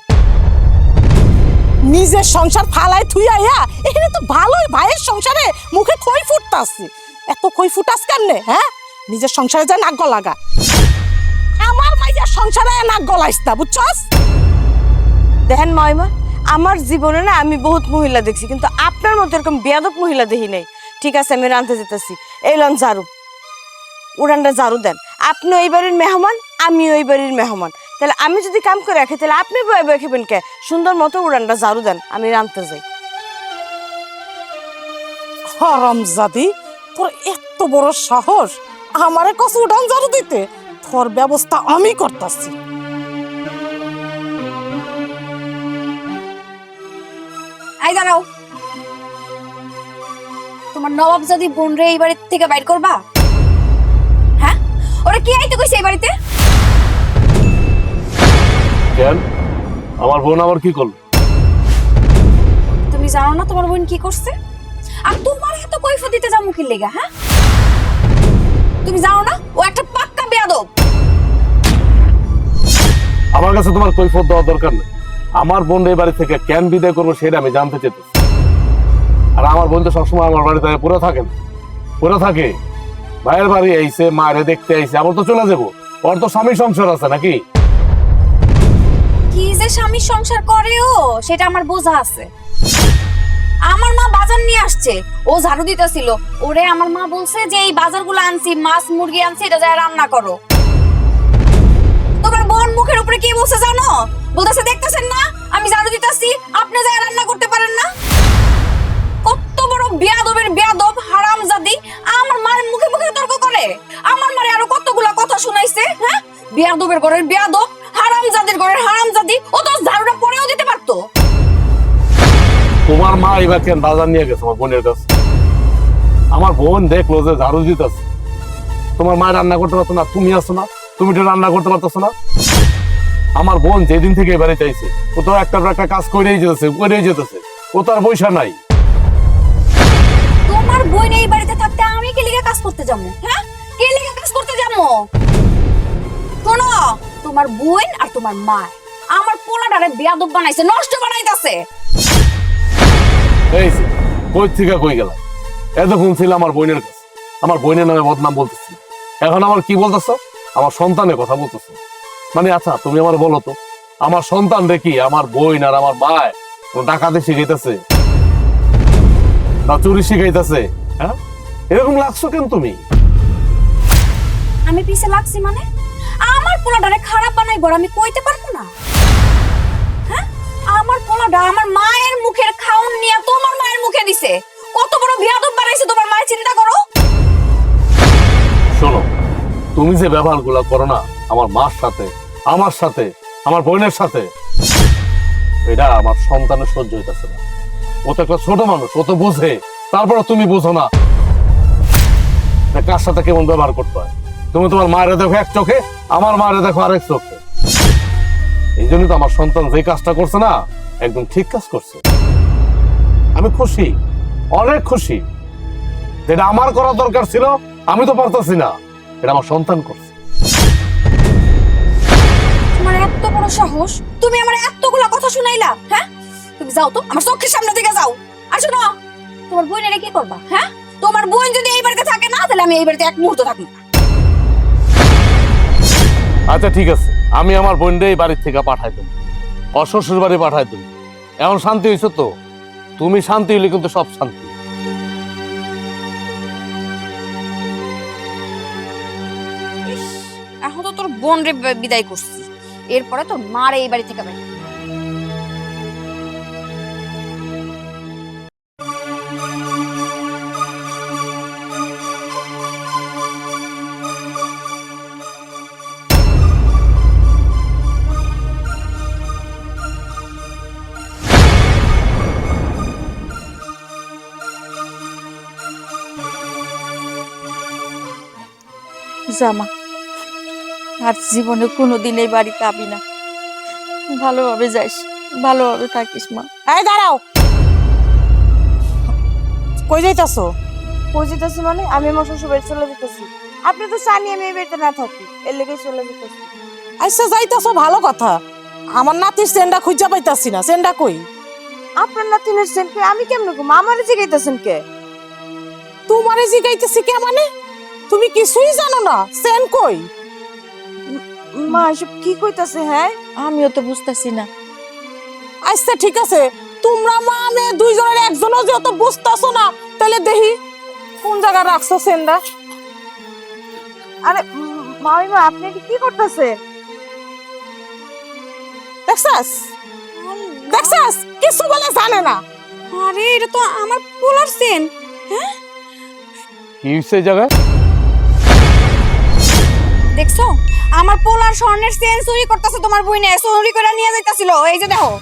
নিজের সংসার ফালায় থুই আইয়া এখানে তো ভালোই ভাইয়ের সংসারে মুখে খই ফুটতাছে। এত খই ফুটাস কেমনে? হ্যাঁ, নিজের সংসারে যা নাক গলাগা, আমার মাইয়ার সংসারে নাক গলাইস না, বুঝছস? দেখেন ময়মা, আমার জীবনে না আমি বহুত মহিলা দেখছি, কিন্তু আপনার মতো এরকম বেয়াদব মহিলা দেখি নাই। ঠিক আছে, আমি রাঁধতে যেতেছি। এই লন ঝাড়ু, উড়ানটা ঝাড়ু দেন। আপনি ওই বাড়ির মেহমান, আমি ওই বাড়ির মেহমান, তাহলে আমি যদি কাম করে রাখি তাহলে আপনি বয়ে বয়ে খেবেন কে? সুন্দর মতো উড়ানটা ঝাড়ু দেন, আমি রাঁধতে যাই। হারামজাদি, তোর এত বড় সাহস আমারে কস উড়ান ঝাড়ু দিতে? তোর ব্যবস্থা আমি করতেছি। আই দাঁড়াও, তোমার নবাব যদি বোন রে এই বাড়ি থেকে বাইর করবা? হ্যাঁ, ওরা কি আইতে কইছে এই বাড়িতে? কেন আমার বোন আবার কি করলো? তুমি জানো না তোমার বোন কি করছে? আর তোমার এত কৈফিয়ত দিতে যাও মুখের লেগা? হ্যাঁ, তুমি জানো না ও একটা পাক্কা বেয়াদব। আমার কাছে তোমার কৈফিয়ত দেওয়ার দরকার নেই। আমার বোন এই বাড়ি থেকে কেন বিদায় করবো সেটা আমি জানতে চাইতেছি। আর আমার বোন তো সবসময় আমার বাড়িতে পুরো থাকে না, পুরো থাকে ভাইয়ের বাড়ি আইছে, মারে দেখতে আইছে, আবার তো চলে যাবো। ওর তো স্বামী সংসার আছে নাকি? কি যে আপনাদের স্বামী সংসার করেও সেটা আমার বোঝা আছে। আমার মা বাজার নিয়ে আসছে, ও ঝাড়ু দিতেছিল, ওরে আমার মা বলছে যে এই বাজারগুলো আনছি, মাছ মুরগি আনছি, এটা যায় রান্না করো। তোমার বোন মুখের উপরে কি বলছে জানো? বলতেছে দেখতেছেন না আমি ঝাড়ু দিতেছি, আপনি যায় রান্না করতে পারেন না। কত বড় বেয়াদবের বেয়াদব হারামজাদি আমার মার মুখে মুখে তর্ক করে। আমার মারে আরো কতগুলা কথা শুনাইছে। হ্যাঁ, বেয়াদবের ঘরের বেয়াদব, হারামজাদির ঘরের হারামজাদি। ও তো ঝাড়ুটা পরেও দিতে পারতো। তোমার মা এবার কেন বাজার নিয়ে গেছে আমার বোনের কাছে? আমার বোন দেখলো যে ঝাড়ু দিতেছে, তোমার মা রান্না করতে পারতো না, তুমি আসো না, তুমি তো রান্না করতে পারতো না। আমার বোন যেদিন থেকে এবারে চাইছে, ও তো একটা কাজ করেই যেতেছে, ও তো আর পয়সা নাই। তোমার বোন এই বাড়িতে থাকতে আমি কি লিগে কাজ করতে যাবো? হ্যাঁ, কি লিগে কাজ করতে যাবো? শোনো, তোমার বোন আর তোমার মা আমার পোলাটারে বেয়াদব বানাইছে, নষ্ট বানাইতাছে। এই যে, কই থেকে কই গেল? এতক্ষণ ছিল আমার বোনের কাছে, আমার বোনের নামে বদনাম বলতেছি, এখন আমার কি বলতেছ? আমার সন্তানের কথা বলতেছ। মানে আচ্ছা তুমি আমার বলো তো, আমার সন্তান দেখি আমার বোন আর আমার মায় ডাকাতি শিখাইতেছে না চুরি শিখাইতেছে? হ্যাঁ, এরকম লাগছো কেন তুমি? আমি পিছে লাগছি মানে? আমার পোলাটারে খারাপ বানাই বড় আমি কইতে পারবো না? হ্যাঁ, আমার পোলাটা আমার মায়ের মুখের খাউন নিয়ে তোমার মায়ের মুখে দিছে। কত বড় বেয়াদব বানাইছে তোমার মায়ের, চিন্তা করো। শোনো, তুমি যে ব্যবহারগুলো করো না আমার মার সাথে, আমার সাথে, আমার বোনের সাথে, এটা আমার সন্তানের সহ্য হইতেছে না। ও তো একটা ছোট মানুষ, ও তো বুঝে, তারপরে তুমি বুঝো না কার সাথে কেমন ব্যবহার করতে হয়। তুমি তোমার মায়ের দেখো এক চোখে, আমার মায়ের দেখো আরেক চোখে। এই জন্য তো আমার সন্তান যে কাজটা করছে না, একদম ঠিক কাজ করছে। আমি খুশি, অনেক খুশি। যেটা আমার করা দরকার ছিল আমি তো পারতাছি না, এটা আমার সন্তান করছে। তোমার এত বড় সাহস, তুমি আমার এতগুলা কথা শুনাইলা? হ্যাঁ, তুমি যাও তো, আমার চোখের সামনে থেকে যাও। আর শোনো, তোমার বোনেরা কি করবা? হ্যাঁ, তোমার বোন যদি এই বাড়িতে থাকে না, তাহলে আমি এই বাড়িতে এক মুহূর্ত থাকি না। আচ্ছা ঠিক আছে, আমি আমার বোনরে এই বাড়ির থেকে পাঠাই দেব, অশ্বশুর বাড়ি পাঠাই দেব। এখন শান্তি হয়েছে তো? তুমি শান্তি হইলে কিন্তু সব শান্তি। এখন তো তোর বোন রে বিদায় করছি, এরপরে তোর মার এই বাড়ি থেকে বের। জামা, আর জীবনে কোনোদিন এই বাড়িতে আবি না। ভালোভাবে যাইস, ভালোভাবে থাকিস মা। এই দাঁড়াও, কই যাইতাছো? কই যেতেছি মানে? আমি আমার শ্বশুর বাড়ি চলে যেতেছি। আপনি তো জানি আমি এই বাড়িতে না থাকি, এর লেগে চলে যেতেছি। আচ্ছা যাইতাছো ভালো কথা, আমার নাতির সেন্ডা খুঁজা পাইতাছি না। সেন্ডা কই? আপনার নাতিনের সেন কে? আমি কেমনে ঘুম? আমারে জিগাইতেছেন কে? তোমারে জিগাইতেছি কে মানে? তুমি কিছুই জানো না? সেন কই? মা এসব কি কইতাছে? হ্যাঁ, আমিও তো বুঝতাছি না। আচ্ছা ঠিক আছে, তোমরা মা মেয়ে দুইজনের একজনও যেহেতু বুঝতাছো না, তাহলে দেখি কোন জায়গায় রাখছো সেন্ডা। আরে মামিমা, আপনি এটা কি করতেছেন? দেখছাস দেখছাস, কিছু বলে জানে না। আরে এটা তো আমার পোলার সেন। হ্যাঁ, কি হইছে জায়গায়? দেখছো আমার পোলার স্বর্ণের চেন চুরি করতেছে তোমার বইনে, চুরি করে নিয়ে যাইতাছিল। এই যে দেখো,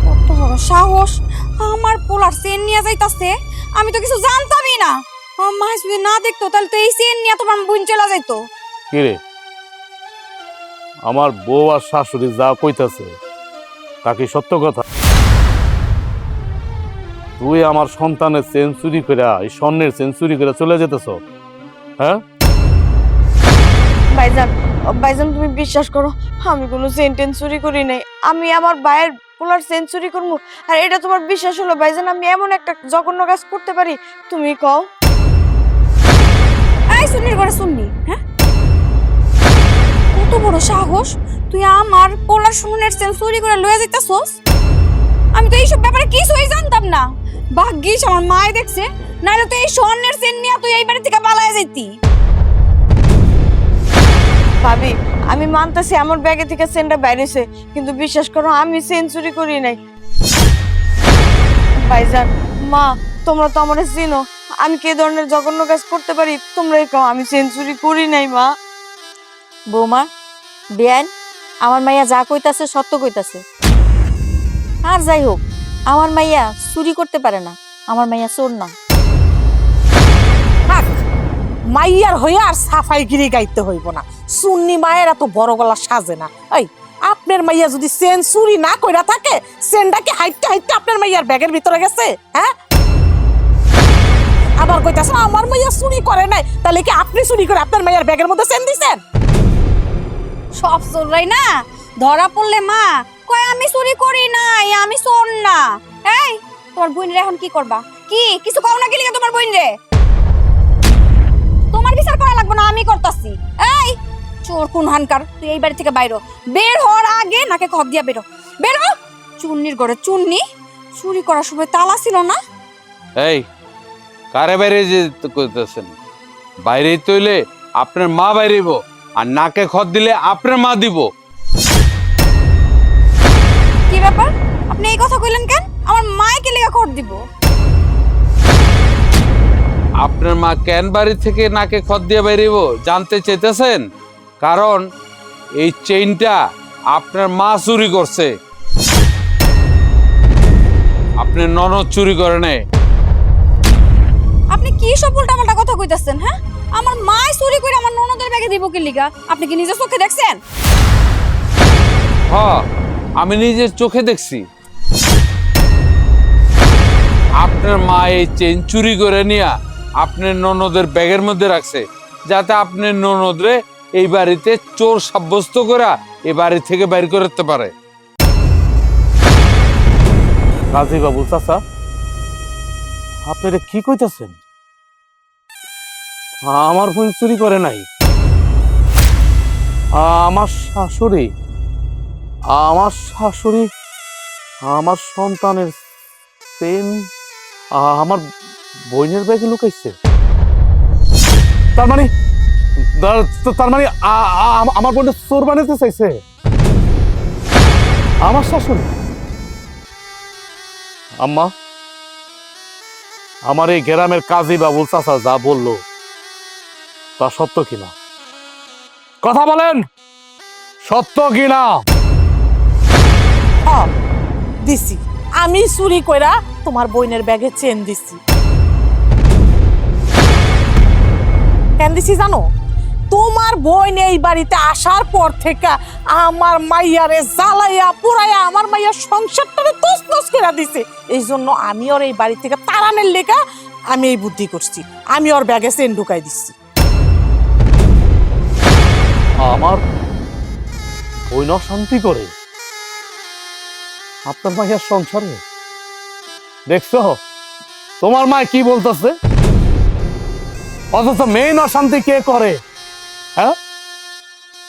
কত বড় সাহস, আমার পোলার চেন নিয়ে যাইতাছে। আমি তো কিছু জানতামই না। মা যদি না দেখতো তাহলে তো এই চেন নিয়ে তোমার বোন চলে যাইতো। কি রে, আমার বউ আর শাশুড়ি যা কইতাছে তা কি সত্য কথা? তুই আমার সন্তানের সেঞ্চুরি করে, এই স্বর্ণের সেঞ্চুরি করে চলে যেতেছ? হ্যাঁ ভাইজান, ভাইজান তুমি বিশ্বাস করো, আমি কোনো সেন্টেন্স চুরি করি নাই। আমি আমার ভাইয়ের পোলার সেঞ্চুরি করবো, আর এটা তোমার বিশ্বাস হলো? ভাইজান আমি এমন একটা জঘন্য কাজ করতে পারি? তুমি কও। এই সুন্নির ঘরে শুননি? হ্যাঁ, বড় সাহস, তুই আমার পোলার শুনুনের চেন চুরি করে লয়ে যাইতাছস? আমি তো এইসব ব্যাপারে কিছুই জানতাম না। ভাগ্যিস আমার মায় দেখছে, নাহলে তো এই স্বর্ণের চেন নিয়ে তুই এই বাড়ি থেকে পালায় যাইতি। ভাবি, আমি মানতেছি আমার ব্যাগে থেকে চেনটা বাইরেছে, কিন্তু বিশ্বাস করো আমি চেন চুরি করি নাই। ভাইজান, মা, তোমরা তো আমার চিনো, আমি কি ধরনের জঘন্য কাজ করতে পারি তোমরাই কও। আমি চেন চুরি করি নাই মা। বৌমা, বেআইন, আমার মাইয়া যা কইতাছে সত্য কইতাছে। আর যাই হোক, আমার মাইয়া চুরি করতে পারে না, আমার মাইয়া চোর না। থাক, মাইয়ার হইয়া আর সাফাইগিরি গাইতে হইব না। সুন্নি মায়ের এত বড় গলা সাজে না। এই, আপনার মাইয়া যদি চেন চুরি না কইরা থাকে, চেনটা কি হাইটটা হাইটটা আপনার মাইয়ার ব্যাগের ভিতরে গেছে? হ্যাঁ, আবার কইতাছে আমার মাইয়া চুরি করে নাই, তাহলে কি আপনি চুরি করে আপনার মাইয়ার ব্যাগের মধ্যে চেন দিছেন? সব চোররাই না ধরা পড়লে মা কয় আমি চুরি করি নাই, আমি চোর না। এই, তোমার বোনের এখন কি করবা? কি কিছু কও না, কি লিখে তোমার বোন রে? তোমার বিচার করা লাগবে না, আমি করতাছি। এই চোর কোন হানকার, তুই এই বাড়ি থেকে বাইরো। বের হওয়ার আগে নাকে খত দিয়া বেরো, বেরো। চুন্নির ঘরে চুন্নি, চুরি করার সময় তালা ছিল না? এই কারে বাইরে যে কইতেছেন? বাইরেই তৈলে আপনার মা বাইরেব, আর নাকে খত দিলে আপনার মা দিব। কি ব্যাপার, আপনি এই কথা কইলেন কেন? আমার মাকে লেখা খত দিব? আপনার মা কেন বাড়ি থেকে নাকে খত দিয়ে বাইরেব জানতে চাইতেছেন? কারণ এই চেইনটা আপনার মা চুরি করছে, আপনার ননদ চুরি করে নাই। আপনি কি সব উল্টাপাল্টা কথা কইতাছেন? হ্যাঁ, আমার মাই চুরি করে আমার ননদের ব্যাগে দিব কি লিগা? আপনি কি নিজের চোখে দেখছেন? হ্যাঁ, আমি নিজের চোখে দেখছি। আপনার মা এই চেন চুরি করে নিয়ে আপনার ননদের ব্যাগের মধ্যে রাখছে, যাতে আপনার ননদরে এই বাড়িতে চোর সাব্যস্ত করে এই বাড়ি থেকে বাইর করতে পারে। কাজী বাবু চাচা, আপনারা কি কইতাছেন? আমার বোন চুরি করে নাই। আমার শাশুড়ি আমার সন্তানের চেন আমার বোনের ব্যাগে লুকাইছে। তার মানে আমার বোনটা চোর বানাতে চাইছে আমার শাশুড়ি। আম্মা, আমার এই গ্রামের কাজী বাবু চাচা যা বললো তা সত্য কিনা কথা বলেন, সত্য কিনা? হ্যাঁ, দিছি। আমি চুরি কইরা তোমার বোনের ব্যাগে চেন দিছি। কেন দিছি জানো? তোমার বোন এই বাড়িতে আসার পর থেকে আমার মাইয়ারে জ্বালাইয়া পুরাইয়া আমার মাইয়ার সংসারটারে তছনছ করে দিছে। এই জন্য আমি ওর এই বাড়ি থেকে তাড়ানোর লেগা আমি এই বুদ্ধি করছি, আমি ওর ব্যাগে চেন ঢুকাই দিচ্ছি। আমার বোন অশান্তি করে আপনার মাইয়ার সংসারে। দেখছো তোমার মা কি বলতেছে? অথচ মেইন অশান্তি কে করে? হ্যাঁ,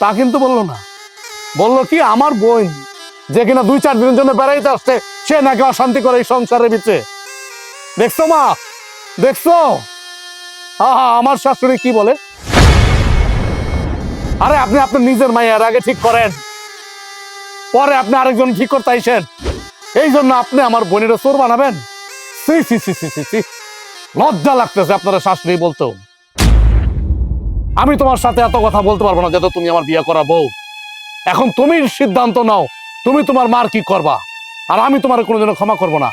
তা কিন্তু বললো না। বললো কি আমার বোন যে কিনা 2-4 দিনের জন্য বেড়াইতে আসছে, সে নাকি অশান্তি করে এই সংসারের ভিতরে। দেখছো মা, দেখছো? আমার শাশুড়ি কি বলে? আরে আপনি আপনার নিজের মায়ের আগে ঠিক করেন, পরে আপনি আরেকজন ঠিক করতে আইসেন। এই জন্য আপনি আমার বোনের চোর বানাবেন? সি সি সি সি সি সি, লজ্জা লাগতেছে আপনারা শাশুড়ি বলতেও। আমি তোমার সাথে এত কথা বলতে পারবো না, যেহেতু তুমি আমার বিয়ে করা বউ। এখন তুমি সিদ্ধান্ত নাও, তুমি তোমার মার কি করবা। আর আমি তোমার কোনোদিনও ক্ষমা করবো না।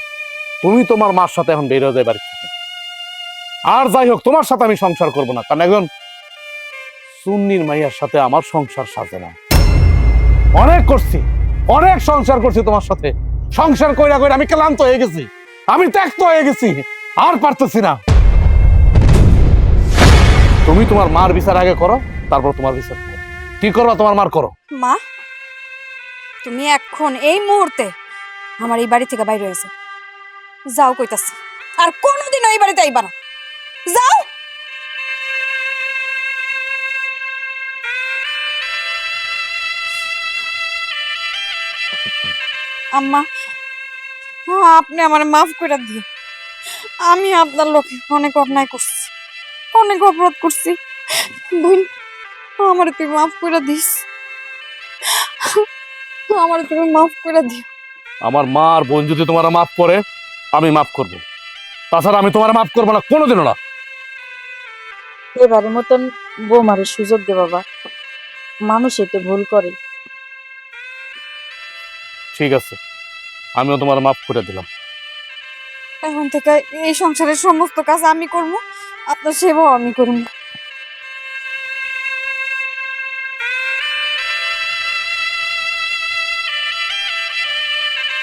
তুমি তোমার মার সাথে এখন বের হয়ে যায় বাড়ি থেকে। আর যাই হোক, তোমার সাথে আমি সংসার করবো না, কারণ একজন সুন্নির মাইয়ার সাথে আমার সংসার সাজে না। অনেক করছি, অনেক সংসার করছি তোমার সাথে। সংসার কইরা কইরা আমি ক্লান্ত হয়ে গেছি, আমি ত্যাক্ত হয়ে গেছি, আর পারতেছি না। তুমি তোমার মার বিচার আগে করো, তারপর তোমার বিচার করো। কি করবা তোমার মার করো। মা, তুমি এখন এই মুহূর্তে আমার এই বাড়ি থেকে বাইরে হয়েছে যাও কইতাছি, আর কোনোদিনও এই বাড়িতে আইবা না। যাও। আম্মা, আপনি আমারে মাফ করে দিন। আমি আপনার লোকে অনেক অন্যায় করছি, অনেক অপরাধ করছি। বোন, আমারে তুই মাফ করে দিস, আমারে তুমি মাফ করে দিও। আমার মা আর বোন যদি তোমার মাফ করে আমি মাফ করব, তাছাড়া আমি তোমার মাফ করবো না, কোনোদিনও না। এবারের মতন বৌমারে সুযোগ দে বাবা, মানুষ এতে ভুল করে। ঠিক আছে, আমিও তোমার মাফ করে দিলাম। এখন থেকে এই সংসারের সমস্ত কাজ আমি করবো, আপনার সেবাও আমি করবো।